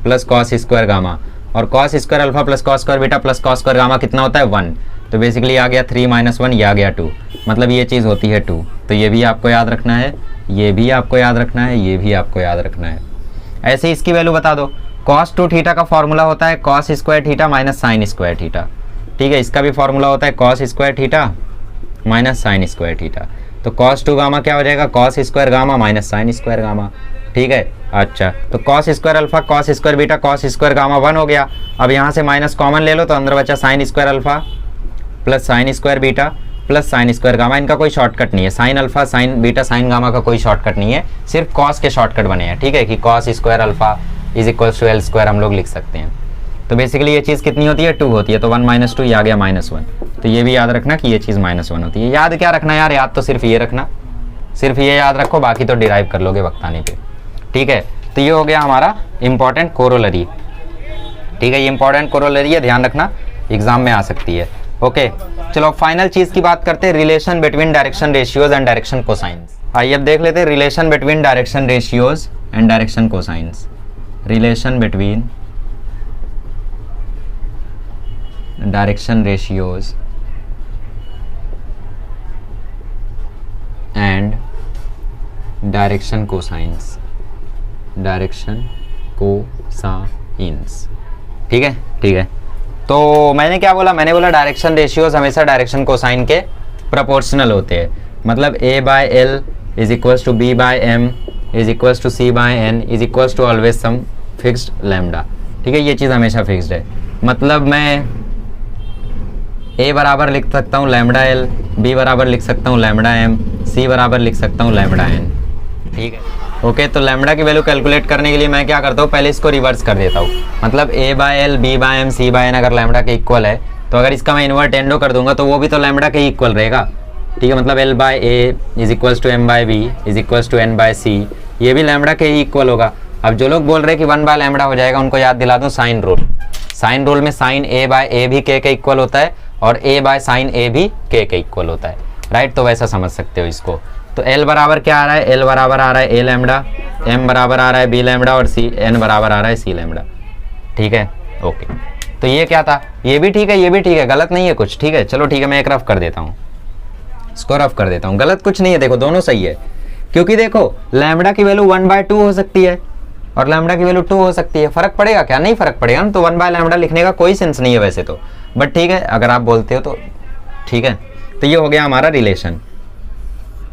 plus cos square gamma, और cos square alpha plus cos square beta plus cos square gamma कितना होता है 1। तो बेसिकली आ गया 3 - 1, ये आ गया 2, मतलब ये चीज़ होती है 2। तो ये भी आपको याद रखना है, ये भी आपको याद रखना है, ये भी आपको याद रखना है। ऐसे इसकी वैल्यू बता दो, cos 2 थीटा का फॉर्मूला होता है cos square theta minus sine square theta, ठीक है। इसका भी फॉर्मूला होता है cos square theta minus sine square theta. तो cos 2 गामा क्या हो जाएगा, cos square gamma minus sine square gamma, ठीक है। अच्छा, तो cos square alpha cos square beta cos square gamma 1 हो गया। अब यहाँ से माइनस कॉमन ले लो तो अंदर बचा sine square alpha plus sine square beta plus sine square gamma. इनका कोई शॉर्टकट नहीं है, sine alpha sign beta sine gamma का कोई शॉर्टकट नहीं है, सिर्फ कॉस के शॉर्टकट बने हैं, ठीक है, कि cos square alpha is equal to L square हम लोग लिख सकते हैं। तो बेसिकली ये चीज़ कितनी होती है 2 होती है, तो 1 - 2 ये आ गया -1। तो ये भी याद रखना कि ये चीज़ -1 होती है। याद क्या रखना यार, याद तो सिर्फ ये रखना, सिर्फ ये याद रखो, बाकी तो डिराइव कर लोगे वक्त आने पे, ठीक है। तो ये हो गया हमारा इंपॉर्टेंट कोरोलरी, ठीक है, ये इंपॉर्टेंट कोरोलरी है, ध्यान रखना एग्जाम में आ सकती है, ओके। चलो फाइनल चीज़ की बात करते हैं, relation between direction ratios and direction cosines. आइए अब देख लेते हैं relation between direction ratios and direction cosines. Relation between direction ratios and direction cosines, direction cosines. ठीक है, ठीक है। तो मैंने क्या बोला, मैंने बोला डायरेक्शन रेशियोज हमेशा डायरेक्शन कोसाइन के प्रोपोर्शनल होते हैं। मतलब a by L is equals to b by m is equals to c by n is equals to always some fixed lambda. ठीक है, ये चीज़ हमेशा फिक्स्ड है। मतलब मैं a बराबर लिख सकता हूँ लैम्डा l, b बराबर लिख सकता हूँ लैम्डा m, c बराबर लिख सकता हूँ लैम्डा n। ठीक है, ओके। तो लैम्डा की वैल्यू कैलकुलेट करने के लिए मैं क्या करता हूँ, पहले इसको रिवर्स कर देता हूँ। मतलब a by L, b by m, c by n अगर लैम्डा के इक्वल है तो अगर इसका मैं इन्वर्ट एंडो कर दूंगा तो वो भी तो लैम्डा के इक्वल रहेगा। ठीक है, मतलब l by a is equals to m by b is equals to n by c, ये भी लैम्डा के ही इक्वल होगा। अब जो लोग बोल रहे हैं कि 1 बाय लैम्डा हो जाएगा, उनको याद दिला दूँ साइन रूल। साइन रूल में साइन a बाय a भी k के इक्वल होता है और a बाय साइन a भी k के इक्वल होता है, राइट। तो वैसा समझ सकते हो इसको। तो l बराबर क्या आ रहा है, l बराबर आ रहा है a लैम्डा, m बराबर आ रहा है b लैम्डा और n बराबर आ रहा है c लैम्डा। ठीक है, ओके। तो ये क्या था, ये भी ठीक है, ये भी ठीक है, गलत नहीं है कुछ। ठीक है, चलो ठीक है, मैं एक रफ कर देता हूँ, इसको रफ कर देता हूँ। गलत कुछ नहीं है, देखो दोनों सही है। क्योंकि देखो लैम्डा की वैल्यू 1/2 हो सकती है और लैम्डा की वैल्यू 2 हो सकती है। फर्क पड़ेगा क्या, नहीं फर्क पड़ेगा ना। तो 1 बाय लैम्डा लिखने का कोई सेंस नहीं है वैसे तो, बट ठीक है अगर आप बोलते हो तो ठीक है। तो ये हो गया हमारा रिलेशन,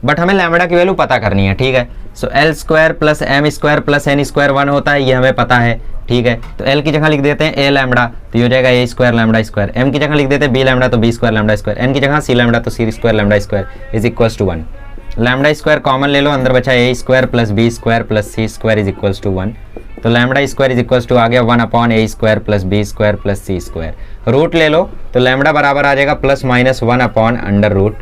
बट हमें लैम्डा की वैल्यू पता करनी है। ठीक है, so L square plus M square plus N square 1 होता है, ये हमें पता है। ठीक है, तो एल की जगह लिख देते हैं ए लैम्डा, तो ये हो जाएगा A square lambda square. M की जगह लिख देते हैं बी लैम्डा, तो B square lambda square. N की जगह सी लैम्डा, तो C square lambda square is equals to 1। Lambda square common ले लो, अंदर बचा A square plus B square plus C square is equals to 1। तो lambda square is equals to आ गया 1 upon A square plus B square plus C square. Root ले लो तो लैम्डा बराबर आ जाएगा plus minus 1 upon under root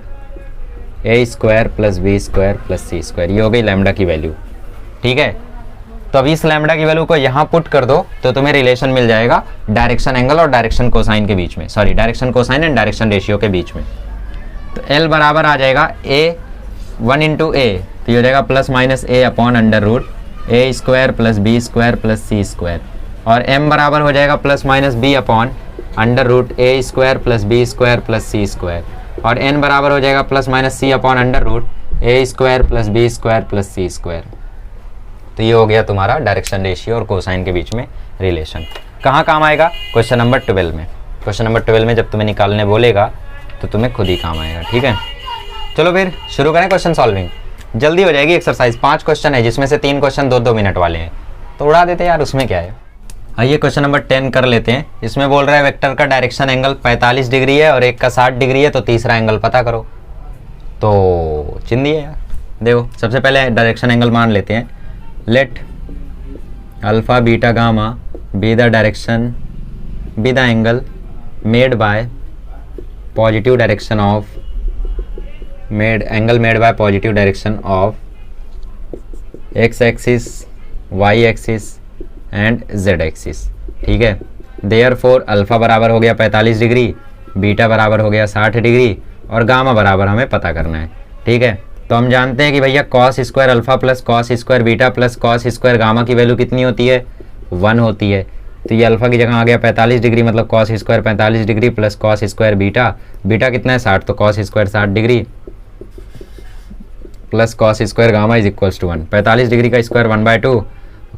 A square plus B square plus C square. ये हो गई लैम्डा की वैल्यू। ठीक है, तो अब इस लैम्डा की वैल्यू को यहाँ पुट कर दो तो तुम्हें रिलेशन मिल जाएगा डायरेक्शन एंगल और डायरेक्शन कोसाइन के बीच में, sorry direction cosine and direction ratio के बीच में। तो एल बराबर आ जाएगा ए 1 इंटू ए, तो ये हो जाएगा plus minus A upon under root A square plus B square plus C square. और एम बराबर हो जाएगा plus minus B upon under root A square plus B square plus C square. और एन बराबर हो जाएगा plus minus C upon under root A square plus B square plus C square. तो ये हो गया तुम्हारा डायरेक्शन रेशियो और कोसाइन के बीच में रिलेशन। कहाँ काम आएगा, क्वेश्चन नंबर 12 में। क्वेश्चन नंबर 12 में जब तुम्हें निकालने बोलेगा तो तुम्हें खुद ही काम आएगा। ठीक है, चलो फिर शुरू करें क्वेश्चन सॉल्विंग। जल्दी हो जाएगी एक्सरसाइज, 5 क्वेश्चन है जिसमें से 3 क्वेश्चन 2-2 मिनट वाले हैं, तो उड़ा देते यार, उसमें क्या है। आइए क्वेश्चन नंबर 10 कर लेते हैं। इसमें बोल रहा है वेक्टर का डायरेक्शन एंगल 45 डिग्री है और एक का 60 डिग्री है, तो तीसरा एंगल पता करो। तो चिन्ह दिए यार, देखो सबसे पहले डायरेक्शन एंगल मान लेते हैं। Let alpha beta gamma be the direction be the angle made by positive direction of angle made by positive direction of X axis, Y axis and Z axis. ठीक है, देयरफॉर अल्फा बराबर हो गया 45 degree, beta बराबर हो गया 60 degree और gamma बराबर हमें पता करना है। ठीक है, तो हम जानते हैं कि भैया cos square alpha plus cos square beta plus cos square gamma की वैल्यू कितनी होती है, 1 होती है। तो ये अल्फा की जगह आ गया 45 डिग्री, मतलब cos square 45 degree plus cos square beta, beta कितना है 60, तो cos square 60 degree plus cos square gamma is equals to 1। 45 degree का स्क्वायर 1/2,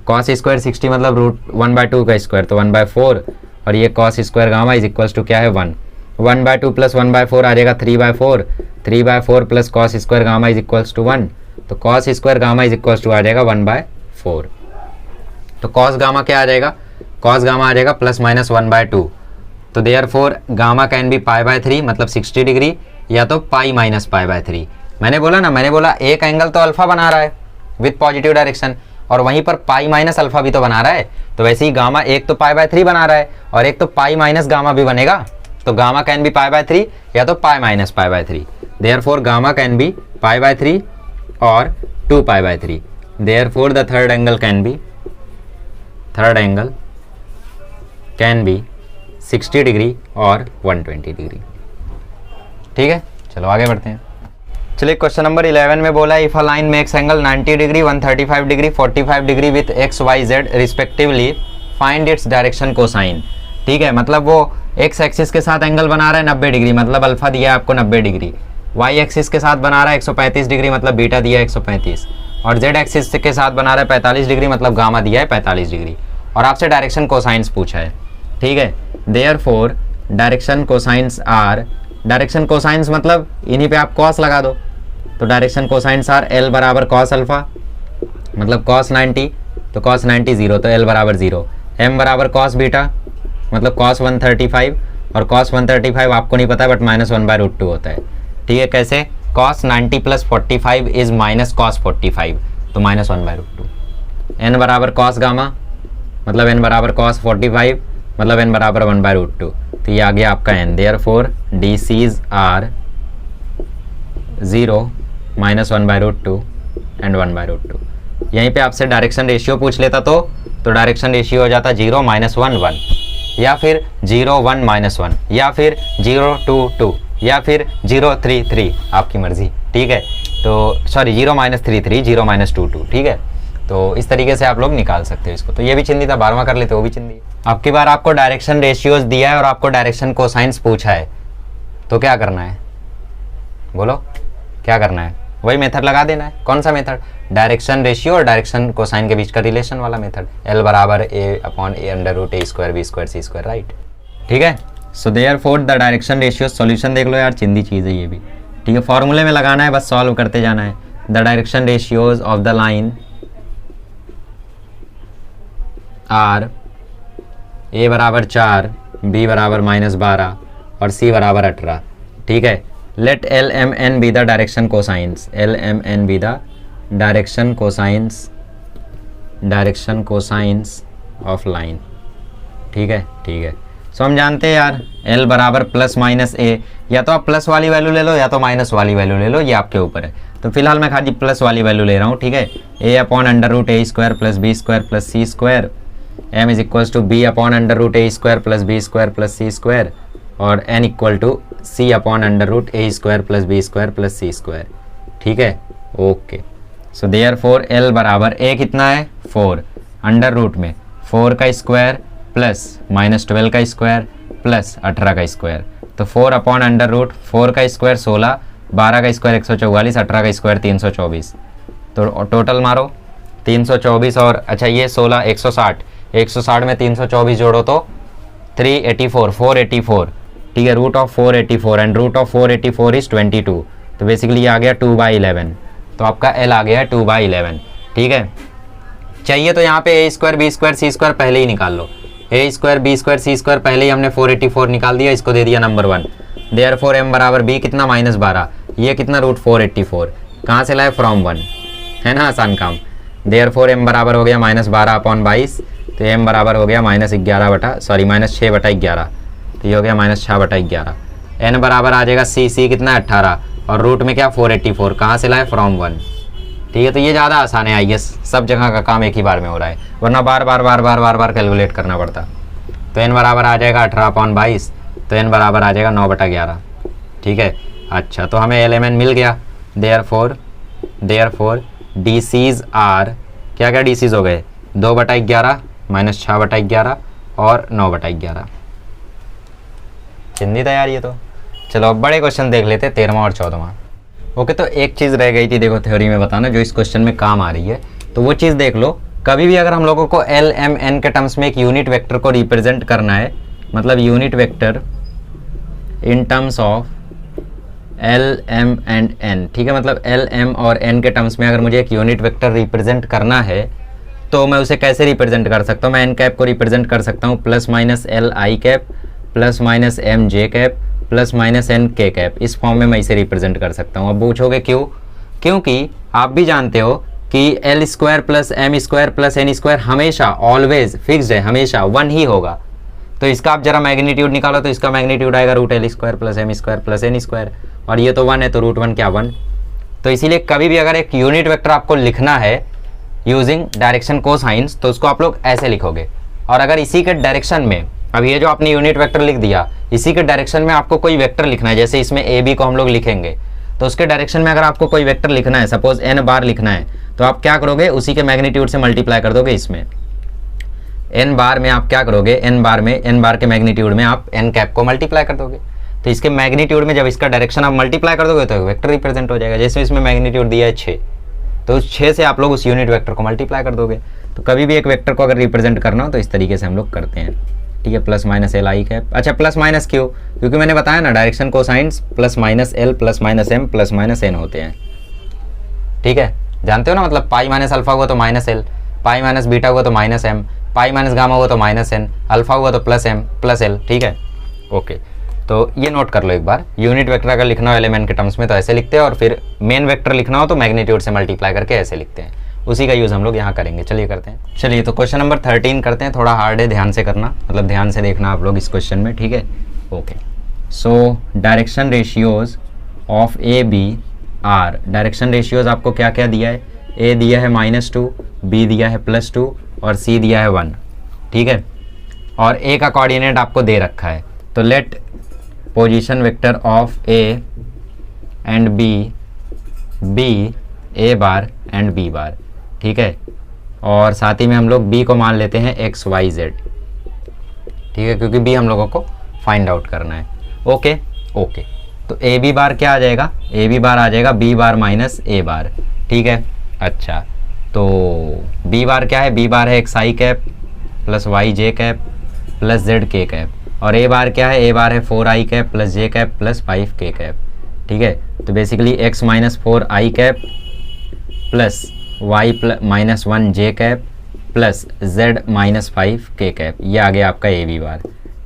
कॉस स्क्वायर 60 मतलब रूट 1/2 का स्क्वायर, तो 1/4 और ये cos square gamma is equals to क्या है 1। 1/2 प्लस 1/4 आ जाएगा 3/4, 3/4 plus cos square gamma is equals to 1, तो cos square gamma is equals to आ जाएगा 1/4। तो कॉस गामा क्या आ जाएगा, कॉस गामा आ जाएगा प्लस माइनस 1/2। तो देयरफॉर गामा कैन बी π/3 मतलब 60 डिग्री या तो पाई माइनस π/3। मैंने बोला ना, मैंने बोला एक एंगल तो अल्फा बना रहा है विथ पॉजिटिव डायरेक्शन और वहीं पर पाई माइनस अल्फा भी तो बना रहा है, तो वैसे ही गामा एक तो π/3 बना रहा है और एक तो पाई माइनस गामा भी बनेगा, तो गामा कैन बी π/3 या तो pi minus π/3। Therefore gamma can be π/3 और 2π/3। Therefore the third angle can be 60 degree और 120 डिग्री। ठीक है, चलो आगे बढ़ते हैं। चलिए क्वेश्चन नंबर 11 में बोला if a line makes angle 90 degree 135 degree 45 degree with x Y z respectively find its direction cosine. ठीक है, मतलब वो एक्स एक्सिस के साथ एंगल बना रहा है 90 डिग्री, मतलब अल्फा दिया है आपको 90 डिग्री। वाई एक्सिस के साथ बना रहा है 135 डिग्री मतलब बीटा दिया है 135, और जेड एक्सिस के साथ बना रहा है 45 डिग्री मतलब गामा दिया है 45 डिग्री, और आपसे डायरेक्शन कोसाइंस पूछा है। ठीक है, therefore direction cosines are, direction cosines मतलब इन्हीं पे आप कॉस लगा दो, तो डायरेक्शन कोसाइंस आर एल बराबर कॉस अल्फा मतलब कॉस 90, तो कॉस 90 0, तो एल बराबर 0, एम बराबर कॉस बीटा मतलब कॉस 135, और कॉस 135 आपको नहीं पता बट -1/√2 होता है। ठीक है, कैसे? कॉस 90 + 45 इज माइनस कॉस 45, तो -1/√2। एन बराबर कॉस गामा मतलब एन बराबर कॉस 45 मतलब एन बराबर 1/√2, तो ये आ गया आपका n. Therefore DCs are 0 -1/√2 and 1/√2। यहीं पे आपसे डायरेक्शन रेशियो पूछ लेता तो डायरेक्शन रेशियो हो जाता 0 -1 1, या फिर 0 1 -1, या फिर 0 2 2, या फिर 0 3 3, आपकी मर्जी। ठीक है, तो सॉरी 0 -3 3, 0 -2 2। ठीक है, तो इस तरीके से आप लोग निकाल सकते हो इसको। तो ये भी चिंदी था, 12वां कर लेते, वो भी चिंदी। अब की बार आपको डायरेक्शन रेशियोज दिया है और आपको डायरेक्शन कोसाइंस पूछा है, तो क्या करना है? बोलो क्या करना है? वही मेथड लगा देना है। कौन सा मेथड? डायरेक्शन रेशियो और डायरेक्शन कोसाइन के बीच का रिलेशन वाला मेथड, एल बराबर a/a√a²b²c², राइट। ठीक है, so therefore the direction ratio, solution देख लो यार, चिंदी चीज़ है ये भी। ठीक है, फॉर्मूले में लगाना है, बस सॉल्व करते जाना है। The direction ratios of the line are A बराबर 4, बी बराबर -12 और सी बराबर 18। ठीक है, let l m n be the direction cosines, l m n be the direction cosines of line. ठीक है, ठीक है। सो हम जानते हैं यार एल बराबर +-a, या तो आप प्लस वाली वैल्यू ले लो या तो माइनस वाली वैल्यू ले लो, ये आपके ऊपर है। तो फिलहाल मैं खाली प्लस वाली वैल्यू ले रहा हूँ। ठीक है, a/√a² + b² + c², m is equals to b/√a² + b² + c², और n equal to c/√a² + b² + c²। ठीक है, ओके। सो देयरफॉर L बराबर a कितना है 4, अंडर रूट में 4 का स्क्वायर प्लस -12 का स्क्वायर प्लस 18 का स्क्वायर, तो 4/√, 4 का स्क्वायर 16, 12 का स्क्वायर 144, 18 का स्क्वायर 324, तो टोटल मारो 324 और अच्छा ये 16 160, 160 में 324 जोड़ो तो 384, 484। ठीक है, root of 484 and root of 484 is 22, तो बेसिकली ये आ गया 2/11, तो आपका L आ गया है 2/11। ठीक है, चाहिए तो यहाँ पे a² b² c² पहले ही निकाल लो, a² b² c² पहले ही हमने 484 निकाल दिया, इसको दे दिया नंबर 1। देयरफॉर m बराबर b कितना -12, ये कितना √484, कहाँ से लाए? फ्रॉम 1, है ना, आसान काम। देयरफॉर m बराबर हो गया -12/22, तो m बराबर हो गया -6/11, तो ये हो गया -6/11। n बराबर आ जाएगा c कितना 18, और रूट में क्या 484, कहाँ से लाए? फ्रॉम 1। ठीक है, तो ये ज़्यादा आसान है, आई गेस सब जगह का काम एक ही बार में हो रहा है, वरना बार बार कैलकुलेट करना पड़ता। तो n बराबर आ जाएगा 18/22, तो n बराबर आ जाएगा 9/11। ठीक है, अच्छा तो हमें एलिमेंट मिल गया। देयरफॉर DCs आर क्या क्या DCs हो गए? 2/11, -6/11 और 9/11। चिंदी था यार ये तो। चलो अब बड़े क्वेश्चन देख लेते, 13वां और 14वां। ओके, तो एक चीज़ रह गई थी देखो थ्योरी में बताना, जो इस क्वेश्चन में काम आ रही है, तो वो चीज़ देख लो। कभी भी अगर हम लोगों को L M N के टर्म्स में एक यूनिट वेक्टर को रिप्रेजेंट करना है, मतलब unit vector in terms of L M and N, ठीक है, मतलब L M और N के टर्म्स में अगर मुझे एक यूनिट वेक्टर रिप्रेजेंट करना है तो मैं उसे कैसे रिप्रेजेंट कर सकता हूँ? मैं n कैप को रिप्रेजेंट कर सकता हूँ +-Li cap +-MJ cap +-N K cap, इस फॉर्म में मैं इसे रिप्रेजेंट कर सकता हूँ। अब पूछोगे क्यों? क्योंकि आप भी जानते हो कि L² + M² + N² हमेशा ऑलवेज फिक्स्ड है, हमेशा 1 ही होगा। तो इसका आप जरा मैग्नीट्यूड निकालो, तो इसका मैग्नीट्यूड आएगा √L² + M² + N², और ये तो 1 है, तो √1 क्या 1। तो इसीलिए कभी भी अगर एक यूनिट वेक्टर आपको लिखना है यूजिंग डायरेक्शन कोसाइंस, तो उसको आप लोग ऐसे लिखोगे। और अगर इसी के डायरेक्शन में, अब ये जो आपने यूनिट वेक्टर लिख दिया, इसी के डायरेक्शन में आपको कोई वेक्टर लिखना है, जैसे इसमें AB को हम लोग लिखेंगे, तो उसके डायरेक्शन में अगर आपको कोई वेक्टर लिखना है, सपोज n बार लिखना है, तो आप क्या करोगे? उसी के मैग्नीट्यूड से मल्टीप्लाई कर दोगे। इसमें n बार में आप क्या करोगे? n बार के मैग्नीट्यूड में आप n कैप को मल्टीप्लाई कर दोगे। तो इसके मैग्नीट्यूड में जब इसका डायरेक्शन आप मल्टीप्लाई कर दोगे तो वेक्टर रिप्रेजेंट हो जाएगा। जैसे इसमें मैग्नीट्यूड दिया है 6, तो उस 6 से आप लोग उस यूनिट वेक्टर को मल्टीप्लाई कर दोगे। तो कभी भी एक वेक्टर को अगर रिप्रेजेंट करना हो तो इस तरीके से हम लोग करते हैं, ठीक है। Plus minus l i cap. अच्छा प्लस माइनस क्यों? क्योंकि मैंने बताया ना direction cosines plus minus l plus minus m plus minus n होते हैं, ठीक है। जानते हो ना, मतलब पाई माइनस अल्फा हुआ तो minus l, pi minus beta हुआ तो minus m, pi minus gamma हुआ तो माइनस एन, अल्फा हुआ तो प्लस एम प्लस एल, ठीक है। ओके, तो ये नोट कर लो एक बार। यूनिट वेक्टर अगर लिखना हो एलिमेंट के टर्म्स में तो ऐसे लिखते हैं, और फिर मेन वेक्टर लिखना हो तो मैग्नीट्यूड से मल्टीप्लाई करके ऐसे लिखते हैं। उसी का यूज़ हम लोग यहाँ करेंगे। चलिए करते हैं। चलिए तो क्वेश्चन नंबर 13 करते हैं। थोड़ा हार्ड है, ध्यान से करना, मतलब ध्यान से देखना आप लोग इस क्वेश्चन में, ठीक है। Okay, so direction ratios of A B are. Direction ratios आपको क्या क्या दिया है? ए दिया है -2, बी दिया है +2 और सी दिया है 1, ठीक है। और ए का कोऑर्डिनेट आपको दे रखा है। तो let position vector of A and B A bar and B bar, ठीक है। और साथ ही में हम लोग बी को मान लेते हैं XYZ, ठीक है, क्योंकि बी हम लोगों को फाइंड आउट करना है। ओके ओके, तो ए बी बार क्या आ जाएगा? ए बी बार आ जाएगा बी बार माइनस ए बार, ठीक है। अच्छा, तो बी बार क्या है? बी बार है XI cap plus YJ cap plus ZK cap, और ए बार क्या है? ए बार है 4I cap plus J cap plus 5K cap, ठीक है। तो basically x minus 4I cap plus y minus 1J cap plus Z minus 5K cap, ये आ गया आपका ए बी बार,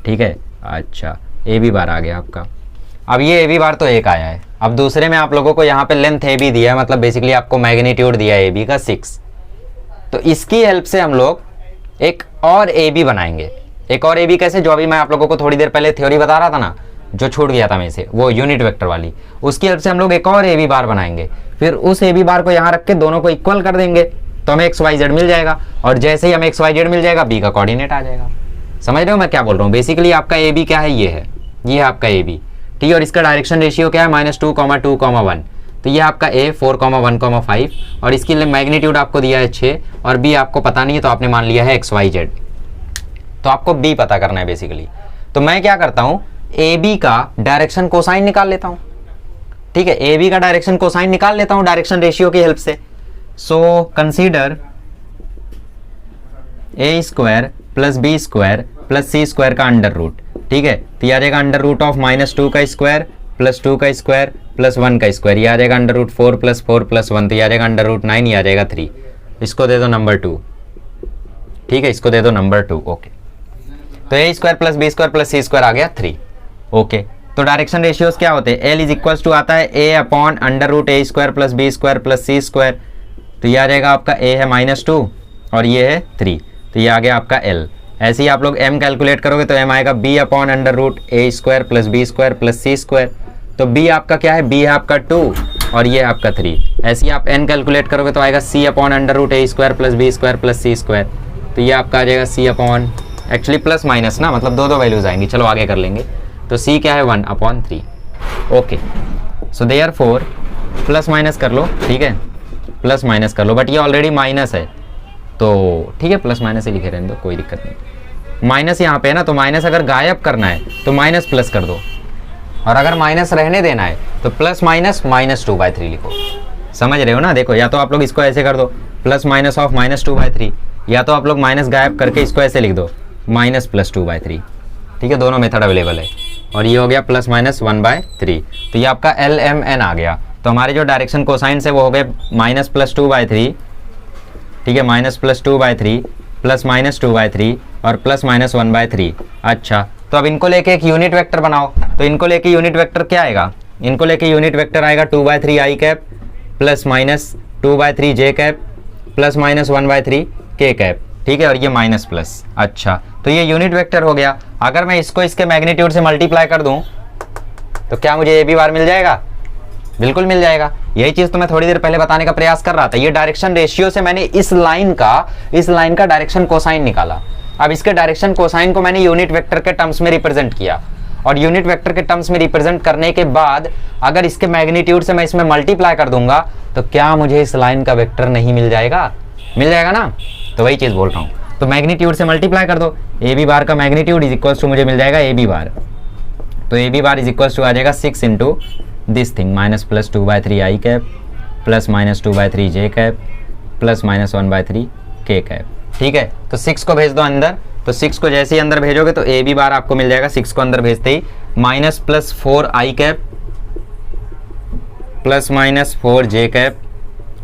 ठीक है। अच्छा, ए बी बार आ गया आपका। अब ये ए बी बार तो एक आया है। अब दूसरे में आप लोगों को यहाँ पे लेंथ ए बी दिया है, मतलब बेसिकली आपको मैग्नीट्यूड दिया है ए बी का 6। तो इसकी हेल्प से हम लोग एक और ए बी बनाएंगे। एक और ए बी कैसे? जो अभी मैं आप लोगों को थोड़ी देर पहले थ्योरी बता रहा था ना, जो छूट गया था मेरे से, वो यूनिट वेक्टर वाली, उसकी हेल्प से हम लोग एक और ए बी बार बनाएंगे। फिर उस ए बी बार को यहाँ रख के दोनों को इक्वल कर देंगे तो हमें XYZ मिल जाएगा, और जैसे ही हमें XYZ मिल जाएगा बी का कोऑर्डिनेट आ जाएगा। समझ रहे हो मैं क्या बोल रहा हूँ? बेसिकली आपका ए बी क्या है? ये है आपका ए बी, ठीक है। और इसका डायरेक्शन रेशियो क्या है? -2, 2, 1। तो ये आपका ए 4, 1, 5, और इसकी मैग्नीट्यूड आपको दिया है 6, और बी आपको पता नहीं है तो आपने मान लिया है XYZ। तो आपको बी पता करना है बेसिकली। तो मैं क्या करता हूँ, ए बी का डायरेक्शन कोसाइन निकाल लेता हूँ, ठीक है। ए बी का डायरेक्शन कोसाइन निकाल लेता हूँ डायरेक्शन रेशियो की हेल्प से। So consider a square plus B square plus C square का अंडर रूट, ठीक है। तो ये आ जाएगा अंडर रूट ऑफ -2 का स्क्वायर प्लस 2 का स्क्वायर प्लस 1 का स्क्वायर, ये आ जाएगा अंडर रूट 4 प्लस 4 प्लस 1, तो ये आ जाएगा अंडर रूट 9, ये आ जाएगा 3। इसको दे दो नंबर 2, ठीक है, इसको दे दो नंबर 2। ओके, तो A square plus B square plus C square आ गया 3। ओके, तो डायरेक्शन रेशियोज क्या होते हैं? एल इज इक्वल्स टू आता है A upon under root A square plus B square plus C square. तो ये आ जाएगा आपका ए है -2 और ये है 3, तो ये आ गया आपका एल। ऐसे ही आप लोग एम कैलकुलेट करोगे तो एम आएगा B upon under root A square plus B square plus C square. तो बी आपका क्या है? बी है आपका 2 और ये है आपका 3। ऐसे ही आप एन कैलकुलेट करोगे तो आएगा C upon under root A square plus B square plus C square. तो ये आपका आ जाएगा C upon, actually plus minus ना, मतलब दो वैल्यूज आएंगी। चलो आगे कर लेंगे। तो सी क्या है? 1/3। Okay, so therefore plus minus कर लो, ठीक है, प्लस माइनस कर लो, बट ये ऑलरेडी माइनस है तो ठीक है, प्लस माइनस ही लिखे रहने दो, कोई दिक्कत नहीं। माइनस यहाँ पे है ना, तो माइनस अगर गायब करना है तो माइनस प्लस कर दो, और अगर माइनस रहने देना है तो प्लस माइनस -2/3 लिखो। समझ रहे हो ना? देखो, या तो आप लोग इसको ऐसे कर दो प्लस माइनस ऑफ -2/3, या तो आप लोग माइनस गायब करके इसको ऐसे लिख दो -+2/3, ठीक है, दोनों मेथड अवेलेबल है। और ये हो गया प्लस माइनस 1/3। तो ये आपका LMN आ गया। तो हमारे जो डायरेक्शन कोसाइन है वो हो गए -+2/3, ठीक है, -+2/3 प्लस -2/3 और प्लस -1/3। अच्छा, तो अब इनको लेके एक यूनिट वेक्टर बनाओ। तो इनको लेके यूनिट वेक्टर क्या आएगा? इनको लेके यूनिट वेक्टर आएगा 2/3 I cap plus -2/3 J cap plus -1/3 K cap, ठीक है, और ये माइनस प्लस। अच्छा, तो ये यूनिट वेक्टर हो गया। अगर मैं इसको इसके मैग्नीट्यूड से मल्टीप्लाई कर दूं तो क्या मुझे ए बी बार मिल जाएगा? बिल्कुल मिल जाएगा। यही चीज तो मैं थोड़ी देर पहले बताने का प्रयास कर रहा था। ये डायरेक्शन रेशियो से मैंने इस लाइन का डायरेक्शन कोसाइन निकाला। अब इसके डायरेक्शन कोसाइन को मैंने यूनिट वेक्टर के टर्म्स में रिप्रेजेंट किया, और यूनिट वेक्टर के टर्म्स में रिप्रेजेंट करने के बाद अगर इसके मैग्नीट्यूड से मैं इसमें मल्टीप्लाई कर दूंगा तो क्या मुझे इस लाइन का वेक्टर नहीं मिल जाएगा? मिल जाएगा ना? तो वही चीज बोल रहा हूँ। तो मैग्नीट्यूड से मल्टीप्लाई कर दो, ए बी बार का मैग्नीट्यूड इज इक्वल्स टू मुझे मिल जाएगा ए बी बार तो A B bar is equal to आ जाएगा 6 into this thing minus plus 2/3 I cap plus minus 2/3 J cap plus minus 1/3 K cap. ठीक है, तो 6 को भेज दो अंदर, तो 6 को जैसे ही अंदर भेजोगे तो ए बी बार आपको मिल जाएगा 6 को अंदर भेजते ही माइनस प्लस 4 आई कैप प्लस माइनस 4 जे कैप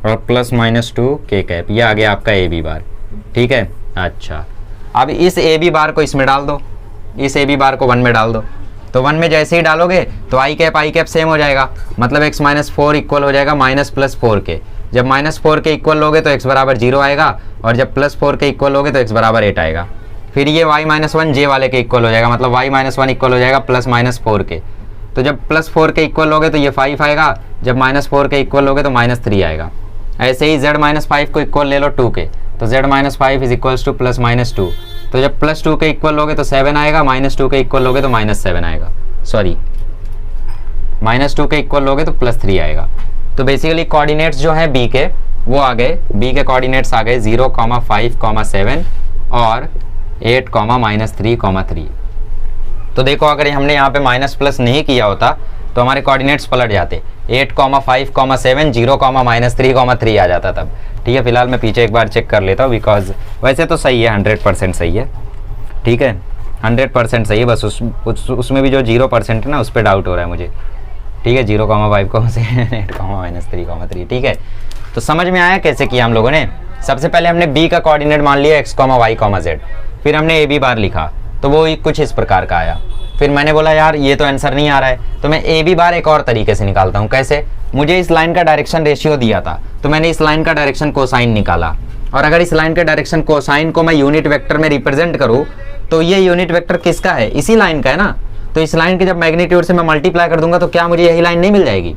और प्लस माइनस 2 के कैप। ये आ गया आपका ए बी बार। ठीक है, अच्छा अब इस ए बी बार को इसमें डाल दो, इस ए बी बार को 1 में डाल दो। तो 1 में जैसे ही डालोगे तो आई कैप सेम हो जाएगा, मतलब x माइनस 4 इक्वल हो जाएगा माइनस प्लस 4 के। जब माइनस 4 के इक्वल लोगे तो x बराबर 0 आएगा, और जब प्लस 4 के इक्वल लोगे तो x बराबर 8 आएगा। फिर ये y माइनस 1 जे वाले के इक्वल हो जाएगा, मतलब y माइनस 1 इक्वल हो जाएगा प्लस माइनस 4 के। तो जब प्लस 4 के इक्वल लोगे तो ये 5 आएगा, जब माइनस 4 के इक्वल लोगे तो माइनस 3 आएगा। ऐसे ही z माइनस 5 को इक्वल ले लो 2 के, तो z minus 5 is equals two plus minus 2। तो जब प्लस 2 के इक्वल लोगे तो 7 आएगा, माइनस 2 के इक्वल लोगे तो माइनस 7 आएगा, सॉरी माइनस 2 के इक्वल लोगे तो प्लस 3 आएगा। तो बेसिकली कोऑर्डिनेट्स जो है b के वो आ गए, b के कोऑर्डिनेट्स आ गए 0, 5, 7 और 8, -3, 3। तो देखो अगर हमने यहाँ पे माइनस प्लस नहीं किया होता तो हमारे कोऑर्डिनेट्स पलट जाते, 8, 5, 7, 0, -3, 3 आ जाता तब। ठीक है, फिलहाल मैं पीछे एक बार चेक कर लेता हूँ, बिकॉज वैसे तो सही है, 100% सही है। ठीक है, 100% सही है, बस उसमें भी जो 0% है ना उस पर डाउट हो रहा है मुझे। ठीक है, 0, 5, 7, 8, -3, 3। ठीक है, तो समझ में आया कैसे किया हम लोगों ने। सबसे पहले हमने b का कोऑर्डिनेट मान लिया x, y, z, फिर हमने ए बी बार लिखा, तो वो कुछ इस प्रकार का आया। फिर मैंने बोला यार ये तो आंसर नहीं आ रहा है, तो मैं ए बी बार एक और तरीके से निकालता हूँ। कैसे? मुझे इस लाइन का डायरेक्शन रेशियो दिया था, तो मैंने इस लाइन का डायरेक्शन कोसाइन निकाला, और अगर इस लाइन के डायरेक्शन कोसाइन को मैं यूनिट वेक्टर में रिप्रेजेंट करूँ तो ये यूनिट वेक्टर किसका है? इसी लाइन का है ना। तो इस लाइन के जब मैग्नीट्यूड से मैं मल्टीप्लाई कर दूंगा तो क्या मुझे यही लाइन नहीं मिल जाएगी?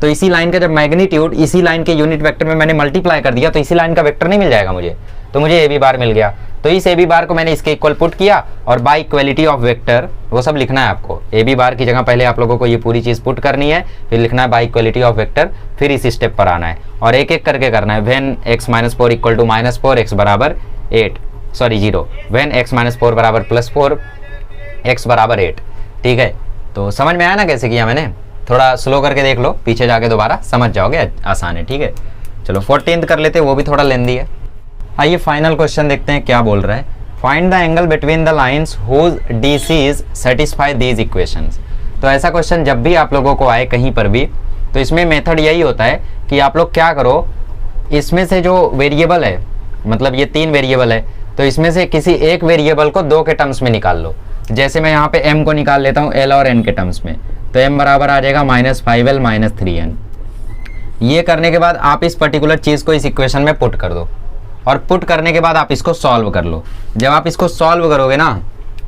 तो इसी लाइन का जब मैग्नीट्यूड इसी लाइन के यूनिट वेक्टर में मैंने मल्टीप्लाई कर दिया तो इसी लाइन का वेक्टर नहीं मिल जाएगा मुझे, तो मुझे ए बी बार मिल गया। तो इस ए बी बार को मैंने इसके इक्वल पुट किया, और बाय इक्वलिटी ऑफ वेक्टर वो सब लिखना है आपको। ए बी बार की जगह पहले आप लोगों को ये पूरी चीज़ पुट करनी है, फिर लिखना है बाय इक्वलिटी ऑफ वेक्टर, फिर इस स्टेप पर आना है और एक एक करके करना है। When x minus 4 equal to minus 4, x बराबर 0, व्हेन x माइनस 4 बराबर प्लस 4, x बराबर 8। ठीक है, तो समझ में आया ना कैसे किया मैंने? थोड़ा स्लो करके देख लो, पीछे जाके दोबारा समझ जाओगे, आसान है। ठीक है, चलो 14th कर लेते, वो भी थोड़ा लेंदी है। आइए फाइनल क्वेश्चन देखते हैं क्या बोल रहा है। Find the angle between the lines whose DCs satisfy these equations. तो ऐसा क्वेश्चन जब भी आप लोगों को आए कहीं पर भी, तो इसमें मेथड यही होता है कि आप लोग क्या करो, इसमें से जो वेरिएबल है, मतलब ये 3 वेरिएबल है, तो इसमें से किसी एक वेरिएबल को 2 के टर्म्स में निकाल लो। जैसे मैं यहाँ पे m को निकाल लेता हूँ l और n के टर्म्स में, तो m बराबर आ जाएगा -5l -3n। ये करने के बाद आप इस पर्टिकुलर चीज़ को इस इक्वेशन में पुट कर दो, और पुट करने के बाद आप इसको सॉल्व कर लो। जब आप इसको सॉल्व करोगे ना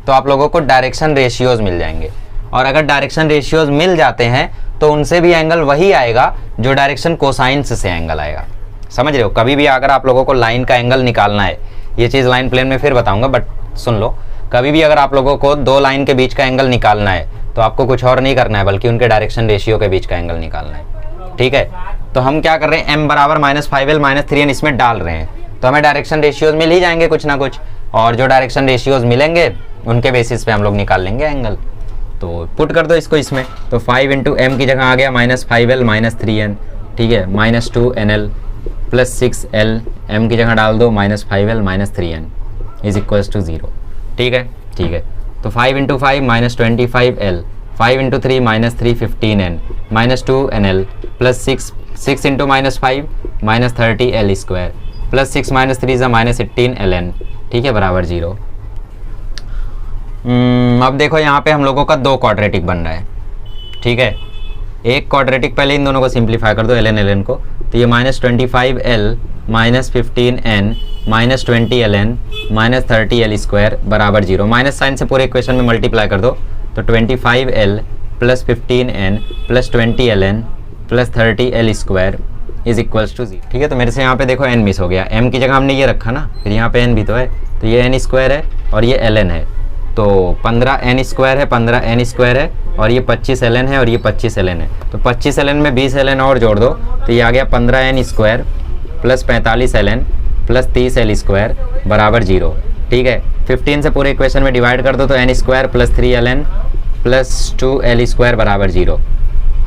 तो आप लोगों को डायरेक्शन रेशियोज मिल जाएंगे, और अगर डायरेक्शन रेशियोज मिल जाते हैं तो उनसे भी एंगल वही आएगा जो डायरेक्शन कोसाइंस से एंगल आएगा। समझ रहे हो? कभी भी अगर आप लोगों को लाइन का एंगल निकालना है, ये चीज़ लाइन प्लेन में फिर बताऊंगा, बट सुन लो, कभी भी अगर आप लोगों को 2 लाइन के बीच का एंगल निकालना है तो आपको कुछ और नहीं करना है, बल्कि उनके डायरेक्शन रेशियो के बीच का एंगल निकालना है। ठीक है, तो हम क्या कर रहे हैं, m बराबर -5l -3n इसमें डाल रहे हैं, तो हमें डायरेक्शन रेशियोज मिल ही जाएंगे कुछ ना कुछ, और जो डायरेक्शन रेशियोज मिलेंगे उनके बेसिस पे हम लोग निकाल लेंगे एंगल। तो पुट कर दो इसको इसमें, तो 5 इंटू m की जगह आ गया -5l -3n। ठीक है, -2nl प्लस 6l, m की जगह डाल दो -5l -3n is equals to 0। ठीक है, ठीक है, तो 5 into 5 -25l, 5 into 3 -315n, -2nl plus 6 into -5 -30l square, plus 6 -3 -18ln। ठीक है, बराबर 0। अब देखो यहाँ पे हम लोगों का 2 क्वाड्रेटिक बन रहा है। ठीक है, एक क्वाड्रेटिक पहले इन दोनों को सिंप्लीफाई कर दो, ln को, तो ये -25l -15n -20ln -30l square बराबर 0। माइनस साइन से पूरे इक्वेशन में मल्टीप्लाई कर दो, तो 25l plus 15n plus 20ln plus 30l square is equals to 0। ठीक है, तो मेरे से यहाँ पे देखो n मिस हो गया, m की जगह हमने ये रखा ना, फिर यहाँ पे n भी तो है, तो ये n स्क्वायर है और ये ln है, तो 15n स्क्वायर है, 15n स्क्वायर है, और ये 25ln है और ये 25ln है, तो 25ln में 20ln और जोड़ दो, तो ये आ गया 15n square plus 45ln plus 30l square बराबर 0। ठीक है, 15 से पूरे इक्वेशन में डिवाइड कर दो, तो n square plus 3ln plus 2l² बराबर 0।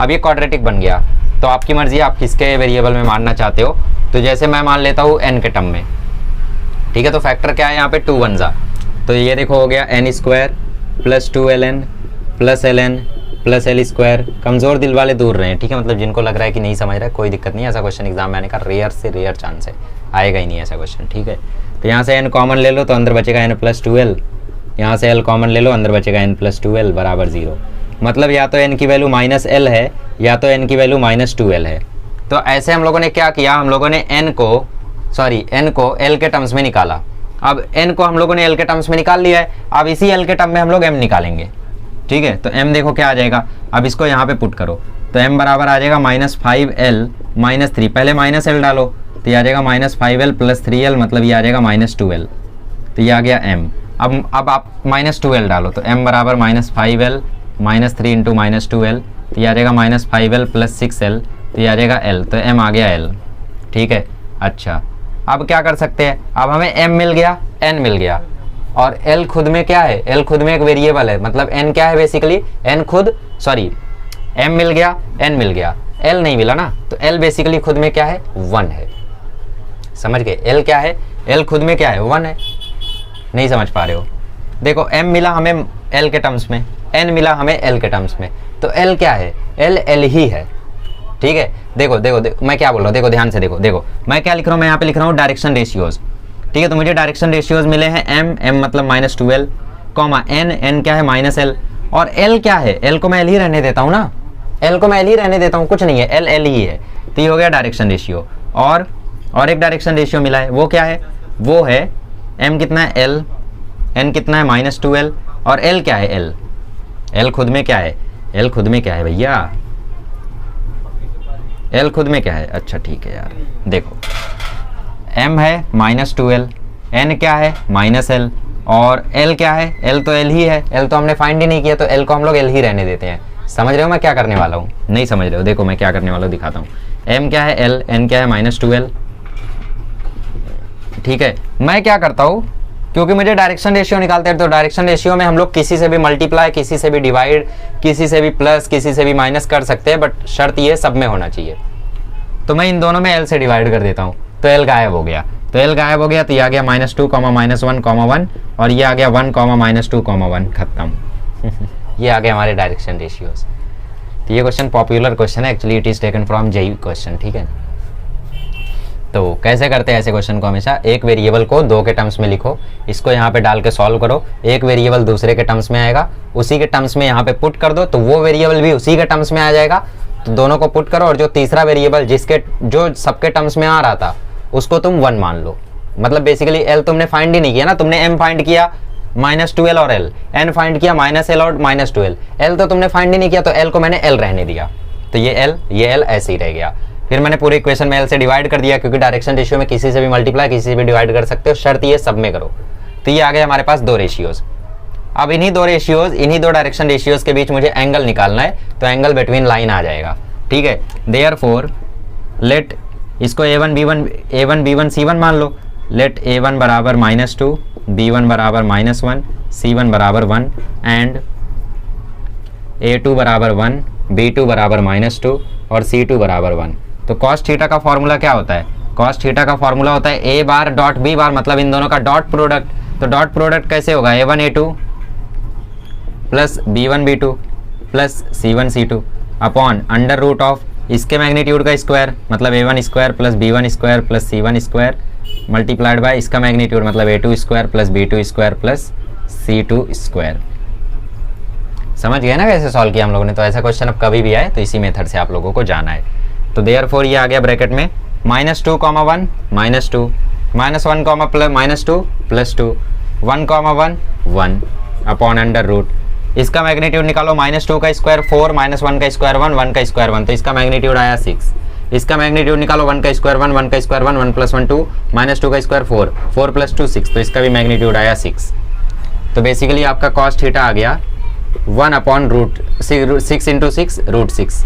अब ये क्वाड्रेटिक बन गया, तो आपकी मर्जी है आप किसके वेरिएबल में मानना चाहते हो। तो जैसे मैं मान लेता हूँ n के टर्म में, ठीक है। तो फैक्टर क्या है यहाँ पे 2 1 जा, तो ये देखो हो गया n² plus 2ln plus ln plus l²। कमज़ोर दिल वाले दूर रहे, ठीक है। मतलब जिनको लग रहा है कि नहीं समझ रहा है, कोई दिक्कत नहीं, ऐसा क्वेश्चन एग्जाम में आने का रेयर से रेयर चांस है, आएगा ही नहीं ऐसा क्वेश्चन, ठीक है। तो यहाँ से n कॉमन ले लो तो अंदर बचेगा n प्लस 2l, यहाँ से l कॉमन ले लो अंदर बचेगा n प्लस 2l बराबर 0। मतलब या तो n की वैल्यू -l है या तो n की वैल्यू -2l है। तो ऐसे हम लोगों ने क्या किया, हम लोगों ने n को l के टर्म्स में निकाला। अब n को हम लोगों ने l के टर्म्स में निकाल लिया है, अब इसी l के टर्म में हम लोग m निकालेंगे, ठीक है। तो m देखो क्या आ जाएगा, अब इसको यहाँ पे पुट करो तो m बराबर आ जाएगा -5l -3, पहले -l डालो तो ये आ जाएगा -5l प्लस 3l, मतलब ये आ जाएगा -2l, तो ये आ गया m। अब आप -2l डालो तो m बराबर -5l -3 इंटू -2l, तो ये आ जाएगा -5l प्लस 6l, तो ये आ जाएगा l, तो m आ गया l, ठीक है। अच्छा अब क्या कर सकते हैं, अब हमें m मिल गया, n मिल गया, और l खुद में क्या है, l खुद में एक वेरिएबल है, मतलब n क्या है बेसिकली, m मिल गया, n मिल गया, l नहीं मिला ना, तो l बेसिकली खुद में क्या है, 1 है। समझ गए, l क्या है, l खुद में क्या है, 1 है। नहीं समझ पा रहे हो, देखो m मिला हमें l के टर्म्स में, n मिला हमें l के टर्म्स में, तो l क्या है, l ही है, ठीक है। देखो मैं क्या बोल रहा हूँ, देखो ध्यान से देखो मैं क्या लिख रहा हूँ, मैं यहाँ पे लिख रहा हूँ डायरेक्शन रेशियोज, ठीक है। तो मुझे डायरेक्शन रेशियोज मिले हैं m मतलब -2l, कॉमा n क्या है -l, और l क्या है, l को मैं l ही रहने देता हूँ ना, l को मैं l ही रहने देता हूँ, कुछ नहीं है, l ही है। तो ये हो गया डायरेक्शन रेशियो। और एक डायरेक्शन रेशियो मिला है, वो क्या है, वो है m कितना है l, n कितना है -2l, और l क्या है, l खुद में क्या है, l खुद में क्या है भैया, l खुद में क्या है। अच्छा ठीक है यार, देखो m है -2l, n क्या है -l, और l क्या है, l तो l ही है, l तो हमने फाइंड ही नहीं किया, तो l को हम लोग l ही रहने देते हैं। समझ रहे हो मैं क्या करने वाला हूँ, नहीं समझ रहे हो, देखो मैं क्या करने वाला हूँ दिखाता हूँ। m क्या है l, n क्या है -2l, ठीक है। मैं क्या करता हूँ, क्योंकि मुझे डायरेक्शन रेशियो निकालते हैं, तो डायरेक्शन रेशियो में हम लोग किसी से भी मल्टीप्लाई, किसी से भी डिवाइड, किसी से भी प्लस, किसी से भी माइनस कर सकते हैं, बट शर्त ये सब में होना चाहिए। तो मैं इन दोनों में l से डिवाइड कर देता हूँ, तो l गायब हो गया, तो l गायब हो गया, तो ये आ गया -2, -1, 1, और ये आ गया 1, -2, 1, खत्म। ये आ गया हमारे डायरेक्शन रेशियोज। तो ये क्वेश्चन पॉपुलर क्वेश्चन है, actually it is taken from JEE question, ठीक है। तो कैसे करते हैं ऐसे क्वेश्चन को, हमेशा एक वेरिएबल को 2 के टर्म्स में लिखो, इसको यहाँ पे डाल के सॉल्व करो, एक वेरिएबल दूसरे के टर्म्स में आएगा, उसी के टर्म्स में यहाँ पे पुट कर दो, तो वो वेरिएबल भी उसी के टर्म्स में आ जाएगा, तो दोनों को पुट करो, और जो तीसरा वेरिएबल जो सबके टर्म्स में आ रहा था उसको तुम 1 मान लो। मतलब बेसिकली l तुमने फाइंड ही नहीं किया ना, तुमने m फाइंड किया -2l और l, n फाइंड किया -l और -2l, l तो तुमने फाइंड ही नहीं किया, तो l को मैंने l रहने दिया, तो ये l ऐसे ही रह गया। फिर मैंने पूरे इक्वेशन में l से डिवाइड कर दिया, क्योंकि डायरेक्शन रेशियो में किसी से भी मल्टीप्लाई, किसी से भी डिवाइड कर सकते हो, शर्त ये सब में करो। तो ये आ गया हमारे पास 2 रेशियोज। अब इन्हीं दो डायरेक्शन रेशियोज के बीच मुझे एंगल निकालना है, तो एंगल बिटवीन लाइन आ जाएगा, ठीक है। देयरफॉर लेट इसको a1 b1 c1 मान लो, लेट a1 बराबर -2, b1 बराबर -1, c1 बराबर 1, एंड a2 बराबर 1, b2 बराबर -2 और c2 बराबर 1। तो cos थीटा का फॉर्मूला क्या होता है, cos थीटा का फॉर्मूला होता है a bar dot b bar, मतलब इन दोनों का डॉट प्रोडक्ट। तो डॉट प्रोडक्ट कैसे होगा, a1 a2 plus b1 b2 plus c1 c2 upon under root of इसके मैग्नीट्यूड का स्क्वायर, मतलब a1 square plus b1 square plus c1 square multiplied by इसका मैग्नीट्यूड, मतलब a2 square plus b2 square plus c2 square. समझ गए ना कैसे solve किया हम लोगों ने। तो ऐसा क्वेश्चन अब कभी भी आए तो इसी मेथड से आप लोगों को जाना है। तो देयरफॉर ये आ गया ब्रैकेट में -2, -1 -2 -1, -2 +2 1, 1 1 अपॉन अंडर रूट इसका मैग्नीट्यूड निकालो, -2 का स्क्वायर 4, -1 का स्क्वायर 1, 1 का स्क्वायर 1, तो इसका मैग्नीट्यूड आया 6। इसका मैग्नीट्यूड निकालो, 1 का स्क्वायर 1, 1 का स्क्वायर 1, 1 + 1 2, -2 का स्क्वायर 4, 4 + 2 6, तो इसका भी मैग्नीट्यूड आया 6। तो बेसिकली आपका cos थीटा आ गया 1 upon root 6 into 6 root 6,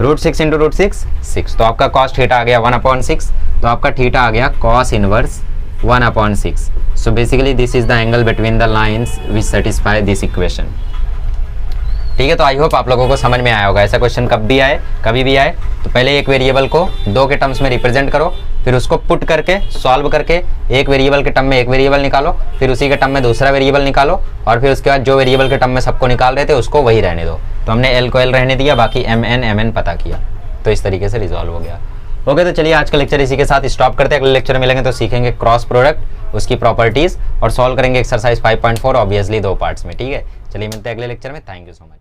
root 6 into root 6 6, तो आपका cos थीटा आ गया 1 अपॉन 6, तो आपका थीटा आ गया cos inverse 1 upon 6। So basically this is the angle between the lines which satisfy this equation. ठीक है, तो आई होप आप लोगों को समझ में आया होगा। ऐसा क्वेश्चन कभी भी आए तो पहले एक वेरिएबल को 2 के टर्म्स में रिप्रेजेंट करो, फिर उसको पुट करके सॉल्व करके एक वेरिएबल के टर्म में एक वेरिएबल निकालो, फिर उसी के टर्म में दूसरा वेरिएबल निकालो, और फिर उसके बाद जो वेरिएबल के टर्म में सबको निकाल रहे थे उसको वही रहने दो। तो हमने एल को एल रहने दिया, बाकी mn पता किया, तो इस तरीके से रिजॉल्व हो गया। ओके, तो चलिए आज का लेक्चर इसी के साथ स्टॉप करते हैं। अगले लेक्चर में मिलेंगे तो सीखेंगे क्रॉस प्रोडक्ट, उसकी प्रॉपर्टीज, और सॉल्व करेंगे एक्सरसाइज 5.4 ऑब्वियसली 2 पार्ट्स में। ठीक है, चलिए मिलते हैं अगले लेक्चर में। Thank you so much.